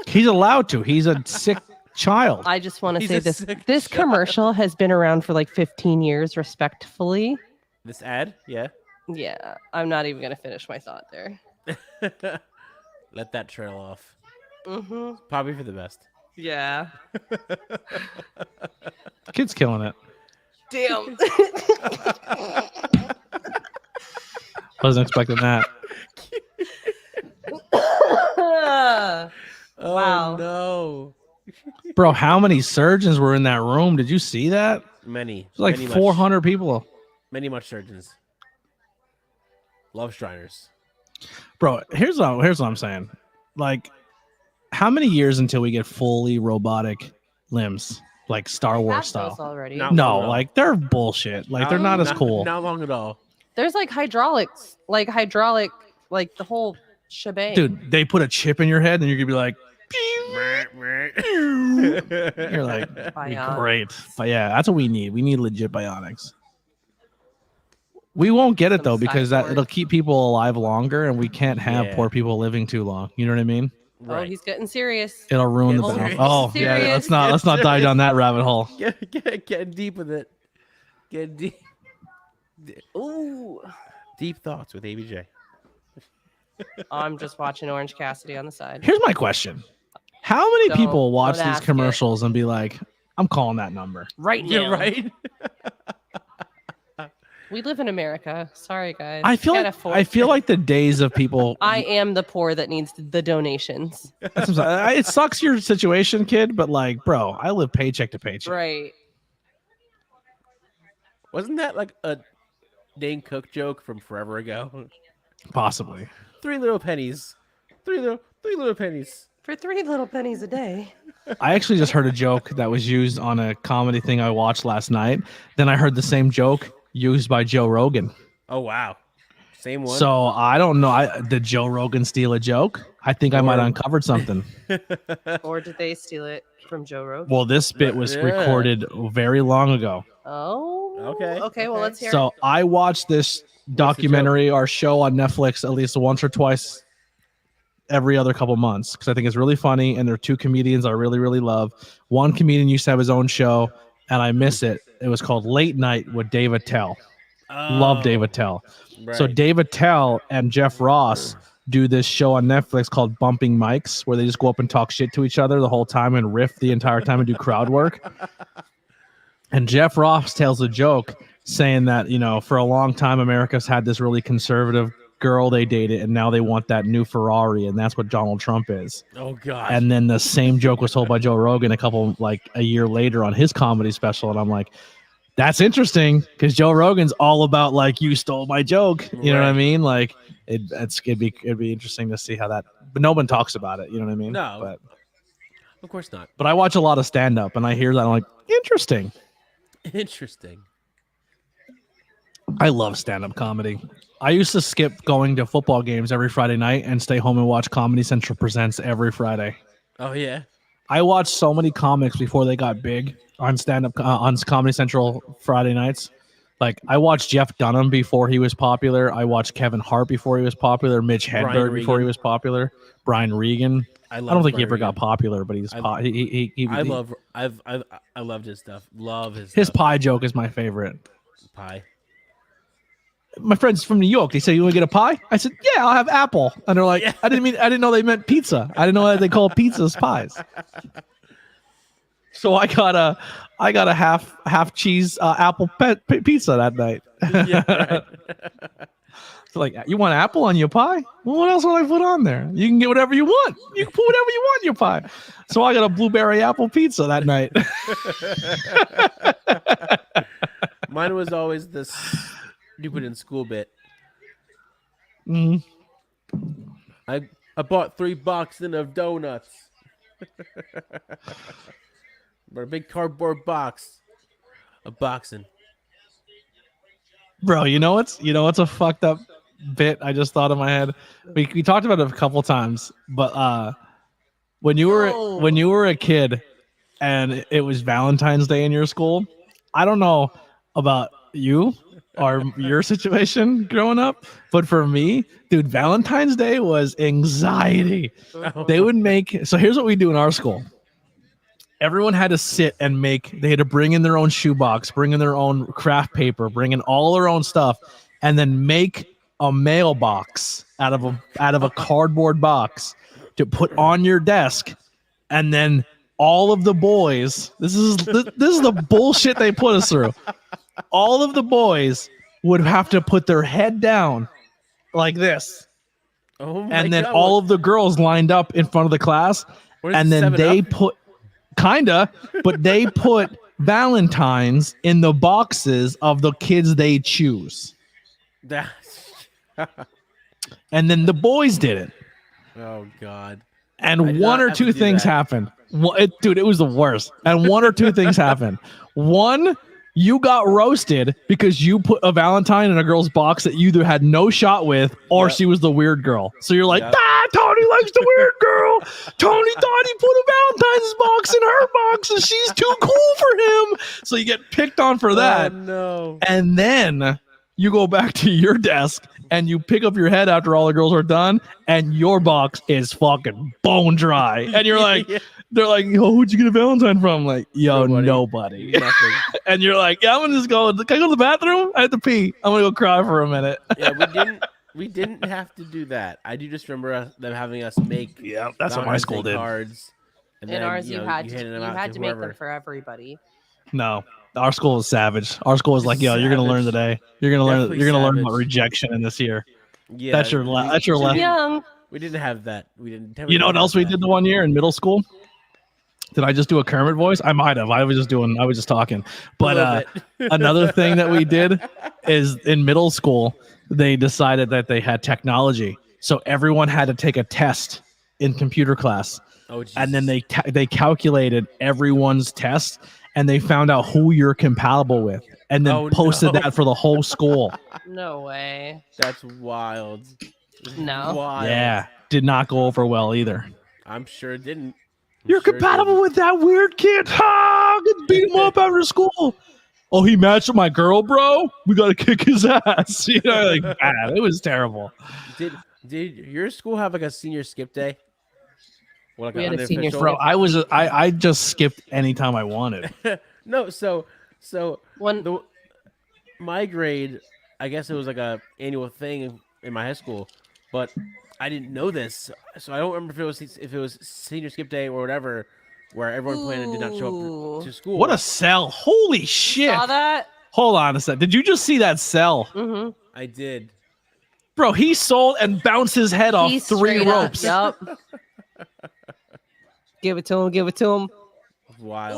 He's allowed to. He's a sick child. I just want to He's say a this: sick this child. commercial has been around for like 15 years, respectfully. This ad, yeah. Yeah, I'm not even going to finish my thought there. Let that trail off. Mm-hmm. Probably for the best. Yeah. Kid's killing it. Damn. Wasn't expecting that. Oh Wow. no. Bro, how many surgeons were in that room? Did you see that? Many. There's like many 400 people. Many much surgeons. Love Shriners. Bro, here's what I'm saying. Like, how many years until we get fully robotic limbs, like Star Wars Have those style? already. Not long No, at all. like they're bullshit. Like they're not as cool. Not long at all. There's like hydraulic, like the whole shebang. Dude, they put a chip in your head and you're gonna be like, you're like, Bionics. great. But yeah, that's what we need. We need legit bionics. We won't get it Some though because cyborg. it'll keep people alive longer, and we can't have Yeah. poor people living too long. You know what I mean? Oh, he's getting serious. It'll ruin the Get balance. serious. Oh yeah, Serious. let's not dive down that rabbit hole. Getting deep with it. Getting deep. Ooh. Deep thoughts with ABJ. I'm just watching Orange Cassidy on the side. Here's my question: how many Don't- people watch don't these ask it. commercials and be like, "I'm calling that number"? Right now. You're right. We live in America. Sorry, guys. I feel Can't like afford- the days of people. I am the poor that needs the donations. That's what I'm saying. It sucks your situation, kid, but like, bro, I live paycheck to paycheck. Right. Wasn't that like a Dane Cook joke from forever ago? Possibly. 3 little pennies. 3 little pennies. For 3 little pennies a day. I actually just heard a joke that was used on a comedy thing I watched last night. Then I heard the same joke used by Joe Rogan. Oh wow. Same one. So I don't know. Did Joe Rogan steal a joke? I think I might have uncovered something. Or did they steal it from Joe Rogan? Well, this bit was Yeah. recorded very long ago. Oh. Okay, Okay, well, okay. let's hear So it. I watched this documentary or show on Netflix at least once or twice every other couple months because I think it's really funny. And there are 2 comedians I really, really love. One comedian used to have his own show, and I miss it. It was called Late Night with Dave Attell. Love Dave Attell. So Right. Dave Attell and Jeff Ross do this show on Netflix called Bumping Mics, where they just go up and talk shit to each other the whole time and riff the entire time and do crowd work. And Jeff Ross tells a joke saying that, you know, for a long time, America's had this really conservative girl they dated, and now they want that new Ferrari, and that's what Donald Trump is. Oh god. And then the same joke was told by Joe Rogan a year later on his comedy special, and I'm like, that's interesting because Joe Rogan's all about like, you stole my joke. You know what I Right. mean? Like it'd be interesting to see how that, but no one talks about it. You know what I mean? No. But Of course not. I watch a lot of stand up and I hear that I'm like, interesting. Interesting. I love stand up comedy. I used to skip going to football games every Friday night and stay home and watch Comedy Central Presents every Friday. Oh yeah. I watched so many comics before they got big on stand up on Comedy Central Friday nights. Like I watched Jeff Dunham before he was popular. I watched Kevin Hart before he was popular. Mitch Brian Hedberg before he Regan. was popular. Brian Regan. I don't think he ever got popular, but he's I loved his stuff. Love his his stuff. pie joke is my favorite. Pie. My friends from New York, they say, "You want to get a pie?" I said, "Yeah, I'll have apple." And they're like, I didn't know they meant pizza. I didn't know that they call pizzas pies. So I got a half cheese apple pizza that night. Yeah, right. So like, you want apple on your pie? Well, what else would I put on there? You can get whatever you want. You can put whatever you want in your pie. So I got a blueberry apple pizza that night. Mine was always this stupid in school bit. Mhm. I bought 3 boxes of donuts. But a big cardboard box of boxing. Bro, you know what's a fucked up bit I just thought in my head. We talked about it a couple times, but when you were a kid and it was Valentine's Day in your school, I don't know about you or your situation growing up, but for me, dude, Valentine's Day was anxiety. They would make, so here's what we do in our school. Everyone had to sit and they had to bring in their own shoebox, bring in their own craft paper, bring in all their own stuff, and then make a mailbox out of a cardboard box to put on your desk. And then all of the boys, this is the bullshit they put us through. All of the boys would have to put their head down like this. Oh my And then God, all what- of the girls lined up in front of the class. what is And it, then 7 they Up? put, but they put Valentines in the boxes of the kids they choose. And then the boys did it. Oh God. I And did one not or have to two do things that. happened. Dude, it was the worst. And one or two things happened. One, you got roasted because you put a Valentine in a girl's box that you either had no shot with or Yep. she was the weird girl. So you're like, Yep. Tony likes the weird girl. Tony thought he put a Valentine's box in her box and she's too cool for him. So you get picked on for that. Oh no. And then you go back to your desk and you pick up your head after all the girls are done and your box is fucking bone dry. And you're like, Yeah. they're like, yo, who'd you get a Valentine from? Like, yo, Nobody. nobody. Nothing. And you're like, yeah, I'm gonna just go. Can I go to the bathroom? I have to pee. I'm gonna go cry for a minute. Yeah, we didn't have to do that. I do just remember them having us make Yeah, that's what my school Valentine's Day did. cards. And In then, ours, you had handed them you out had to make them whoever. for everybody. No, our school is savage. Our school is like, yo, you're gonna learn Savage. today. You're gonna learn. Definitely You're gonna learn savage. about rejection in this year. Yeah, That's your that's your we left. didn't- Young. We didn't have that. We didn't. You know what else we did the one year in middle school? Did I just do a Kermit voice? I might have. I was just talking. But another thing that we did is in middle school, they decided that they had technology. So everyone had to take a test in computer class. Oh, Jesus. And then they calculated everyone's test and they found out who you're compatible with and then Oh, posted no. that for the whole school. No way. That's wild. No. Wild. Yeah. Did not go over well either. I'm sure it didn't. You're compatible with that weird kid. Ha! Let's beat him up after school. Oh, he matched with my girl, bro. We gotta kick his ass. You know, like bad. It was terrible. Did your school have like a senior skip day? Or like We an had a senior unofficial- Bro, I just skipped anytime I wanted. No, so One my grade, I guess it was like a annual thing in my high school, but I didn't know this, so I don't remember if it was senior skip day or whatever, where everyone planned and did not show Ooh. up to school. What a sell. Holy shit. saw that. Hold on a sec. Did you just see that sell? Mm-hmm. I did. Bro, he sold and bounced his head off three ropes. Yup. Give it to him. Give it to him. Wild.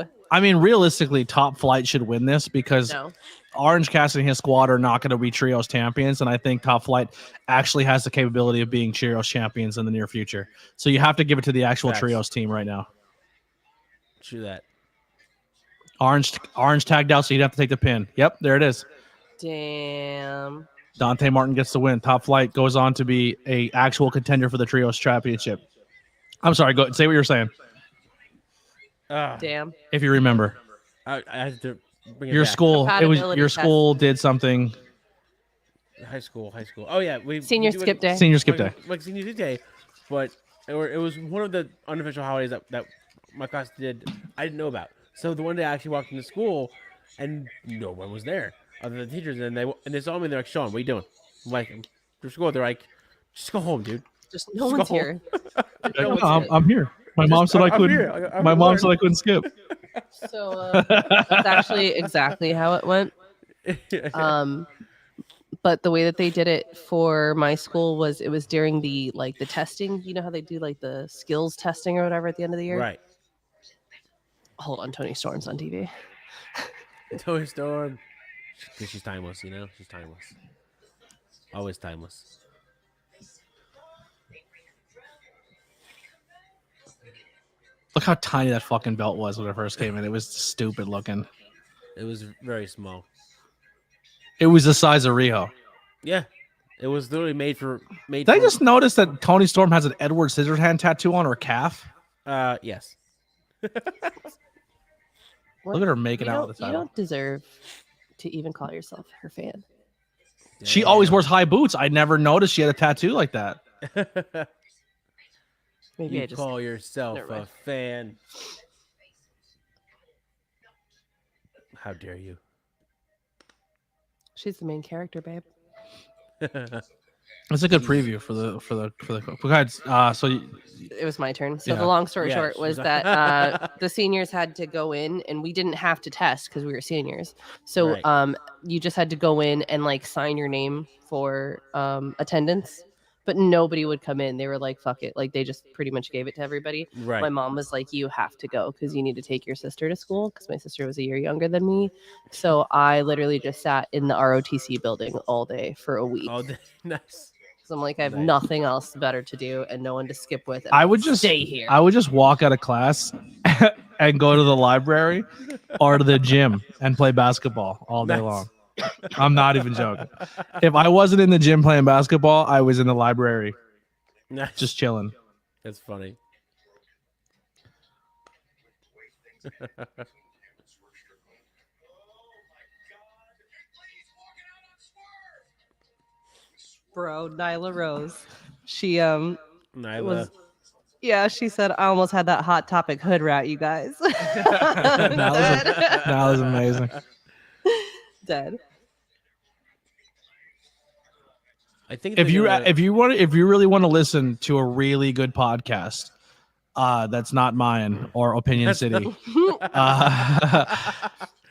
Ooh. I mean, realistically, Top Flight should win this because No. Orange Cassidy and his squad are not going to be Trios champions. And I think Top Flight actually has the capability of being Trios champions in the near future. So you have to give it to the actual Facts. Trios team right now. True that. Orange tagged out, so you'd have to take the pin. Yep, there it is. Damn. Dante Martin gets the win. Top Flight goes on to be a actual contender for the Trios championship. I'm sorry, go say what you're saying, Damn. if you remember. I had to bring it Your back. school, it was Compatibility your test. school did something. High school. Oh yeah, Senior we do skip day. Senior skip day. like senior skip day, but it was one of the unofficial holidays that my class did. I didn't know about. So the one day I actually walked into school, and no one was there other than the teachers, and they saw me and they're like, "Sean, what are you doing?" I'm like, "For school." They're like, "Just go home, dude." Just no Just one's go here. No one's No, here. I'm here. My mom said I I'm couldn't. here. I'm My gonna mom learn. said I couldn't skip. So that's actually exactly how it went. But the way that they did it for my school was it was during the testing. You know how they do like the skills testing or whatever at the end of the year. Right. Hold on, Tony Storm's on TV. Toy Storm. Because she's timeless, you know? She's timeless. Always timeless. Look how tiny that fucking belt was when it first came in. It was stupid looking. It was very small. It was the size of Riho. Yeah. It was literally made Did I just notice that Tony Storm has an Edward Scissorhand tattoo on her calf? Yes. What? Look at her making You out don't, with the you title. don't deserve to even call yourself her fan. She always wears high boots. I never noticed she had a tattoo like that. Maybe You I just call yourself Never a mind. fan. How dare you? she's the main character, babe. It's a good preview for the guys. So It was my turn. So Yeah. the long story Yeah, short she's was a- that the seniors had to go in, and we didn't have to test because we were seniors. So Right. you just had to go in and sign your name for attendance. but nobody would come in. They were like, fuck it. Like they just pretty much gave it to everybody. Right. My mom was like, you have to go because you need to take your sister to school because my sister was a year younger than me. So I literally just sat in the ROTC building all day for a week. Oh, nice. So I'm like, I have Nice. nothing else better to do and no one to skip with. And I I'll would just stay here. I would just walk out of class and go to the library or to the gym and play basketball all day Nice. long. I'm not even joking. If I wasn't in the gym playing basketball, I was in the library Nice. just chilling. That's funny. Bro, Nyla Rose. She Nyla. was she said I almost had that hot topic hood rat, you guys. That was amazing. Dead. I think If you they're if you really want to listen to a really good podcast, that's not mine or Opinion City.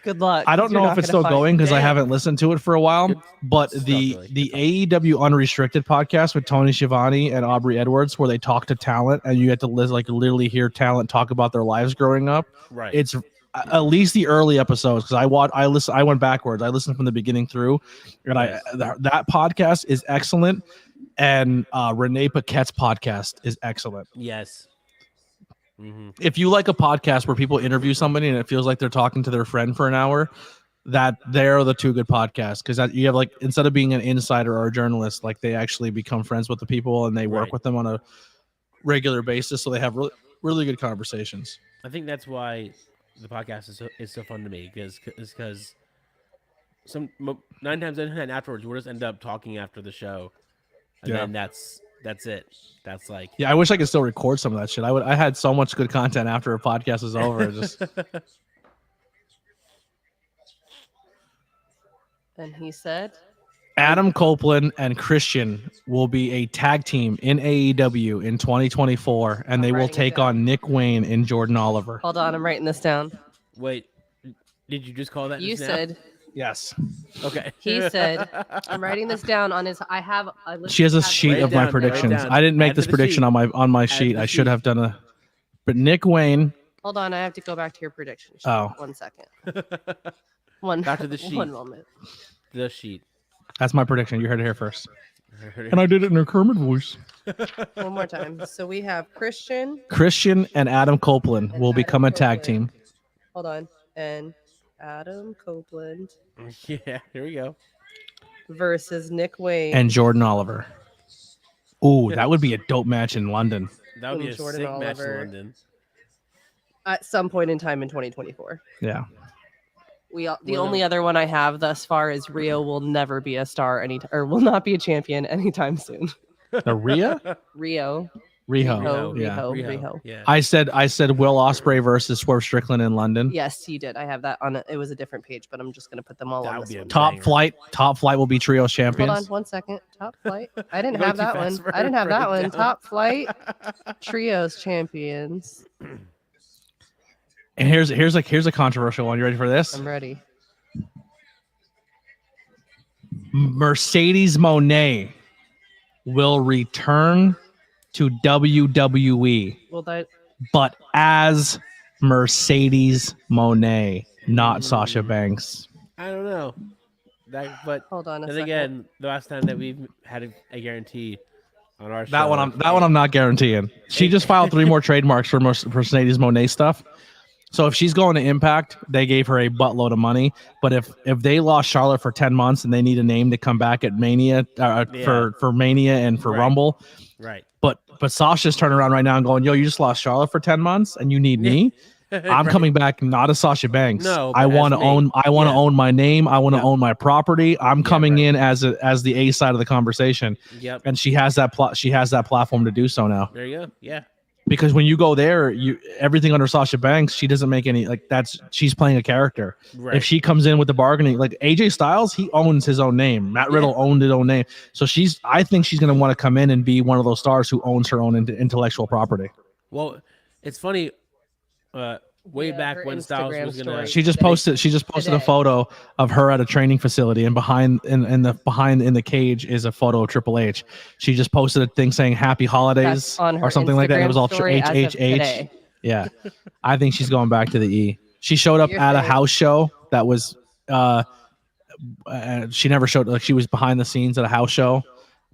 Good luck. I don't know if it's still going because I haven't listened to it for a while. Good But stuff, the really. the AEW Unrestricted podcast with Tony Schiavone and Aubrey Edwards, where they talk to talent and you get to literally hear talent talk about their lives growing up. right. It's at least the early episodes because I went backwards. I listened from the beginning through, and that podcast is excellent. And Renee Paquette's podcast is excellent. Yes. Mm-hmm. If you like a podcast where people interview somebody and it feels like they're talking to their friend for an hour, that they're the two good podcasts because you have like instead of being an insider or a journalist, like they actually become friends with the people and they work Right. with them on a regular basis, so they have really good conversations. I think that's why the podcast is so fun to me because 9 times out of 10 afterwards we'll just end up talking after the show, and then that's it. That's like Yeah, I wish I could still record some of that shit. I had so much good content after a podcast was over. It just And he said, Adam Copeland and Christian will be a tag team in AEW in 2024, and they will writing it take down. on Nick Wayne and Jordan Oliver. hold on, I'm writing this down. wait. Did you just call that? You just now? said, Yes, Okay. he said, I'm writing this down on his, she has a sheet Write of it my down, predictions. write it down. I didn't make Add to this the prediction sheet. on my to sheet. the I should sheet. have done but Nick Wayne. Hold on, I have to go back to your prediction sheet. Oh. 1 second. One Back to the sheet. One moment. The sheet. That's my prediction. You heard it here first, and I did it in a Kermit voice. One more time. So we have Christian and Adam Copeland And will Adam become a tag Copeland. team. hold on, and Adam Copeland Yeah. Here we go. versus Nick Wayne And Jordan Oliver. Ooh, that would be a dope match in London. That would be a Jordan sick match in Oliver. London. at some point in time in 2024. Yeah. The Well, only other one I have thus far is Rio will never be a star or will not be a champion anytime soon. The Rhea? Riho. Riho. Yeah. Riho. Yeah. I said Will Ospreay versus Swerve Strickland in London. Yes, you did. I have that on it was a different page, but I'm just gonna put them all That on would this be a one. Top Flight will be trio Hold champions. on 1 second. Top Flight. I didn't You're have going that too one. fast for I didn't have her that to one. write down. Top Flight trios champions. And here's a controversial one. You ready for this? I'm ready. Mercedes Moné will return to WWE, Well, that but as Mercedes Moné, not Sasha Banks. I don't know. But hold on a then second. again, the last time that we've had a guarantee on our show, That one I'm not guaranteeing. She just filed 3 more trademarks for Mercedes Moné stuff. So if she's going to Impact, they gave her a buttload of money. But if they lost Charlotte for 10 months and they need a name to come back at Mania for Mania and for Right. Rumble, right? but Sasha's turning around right now and going, yo, you just lost Charlotte for 10 months and you need me. I'm coming back not as Sasha Banks. No, I but want as to me. own. I want to Yeah. own my name. I want to Yeah. own my property. I'm Yeah, coming right. in as the A side of the conversation, Yep. and she has that She has that platform to do so now. There you go. Yeah. Because when you go there, everything under Sasha Banks, she doesn't make any she's playing a character. Right. If she comes in with the bargaining, like AJ Styles, he owns his own name. Matt Riddle owned his own name. So I think she's going to want to come in and be one of those stars who owns her own intellectual property. Well, it's funny. way Yeah, back her when Styles Instagram was gonna. story. She just posted a Today. photo of her at a training facility, and behind in the cage is a photo of Triple H. She just posted a thing saying "Happy Holidays" That's on her or something like that. And it was all Instagram story as of HHH. today. Yeah, I think she's going back to the E. She showed up You're at a saying- house show that was. She never showed, like, she was behind the scenes at a house show,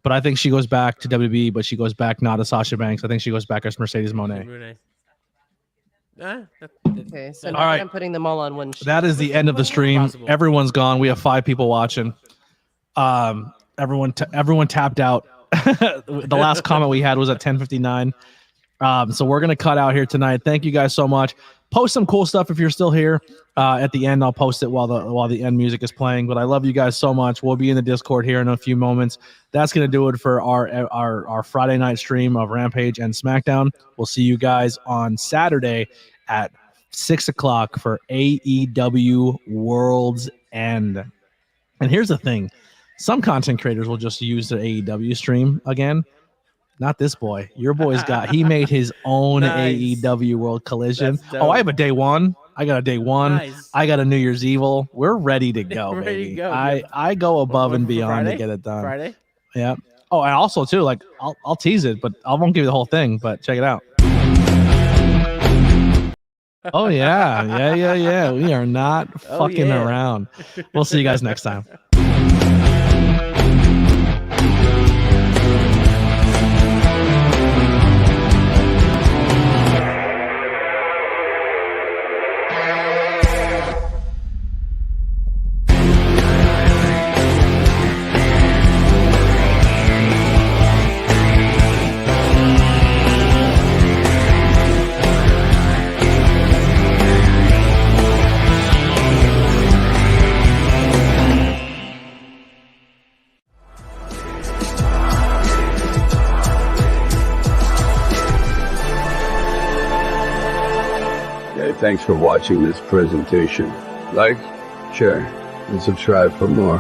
but I think she goes back to WB, but she goes back not as Sasha Banks. I think she goes back as Mercedes Moné. Okay, so now All right. that I'm putting them all on one sheet. That is the end of the stream. Possible. Everyone's gone. We have 5 people watching. Everyone tapped out. The last comment we had was at 10:59. So we're gonna cut out here tonight. Thank you guys so much. Post some cool stuff if you're still here. At the end, I'll post it while the end music is playing. But I love you guys so much. We'll be in the Discord here in a few moments. That's gonna do it for our Friday night stream of Rampage and SmackDown. We'll see you guys on Saturday at 6:00 for AEW World's End. And here's the thing: some content creators will just use their AEW stream again. Not this boy. Your boy's he made his own Nice. AEW World Collision. That's dope. Oh, I have a day one. I got a day one. Nice. I got a New Year's Evil. We're ready to go, Ready baby. to go. I go above One and for beyond to Friday? get it done. Friday. Yeah. Oh, and also too, like I'll tease it, but I won't give you the whole thing. But check it out. Oh yeah. We are not Oh, fucking yeah. around. We'll see you guys next time. Okay, thanks for watching this presentation. Like, share, and subscribe for more.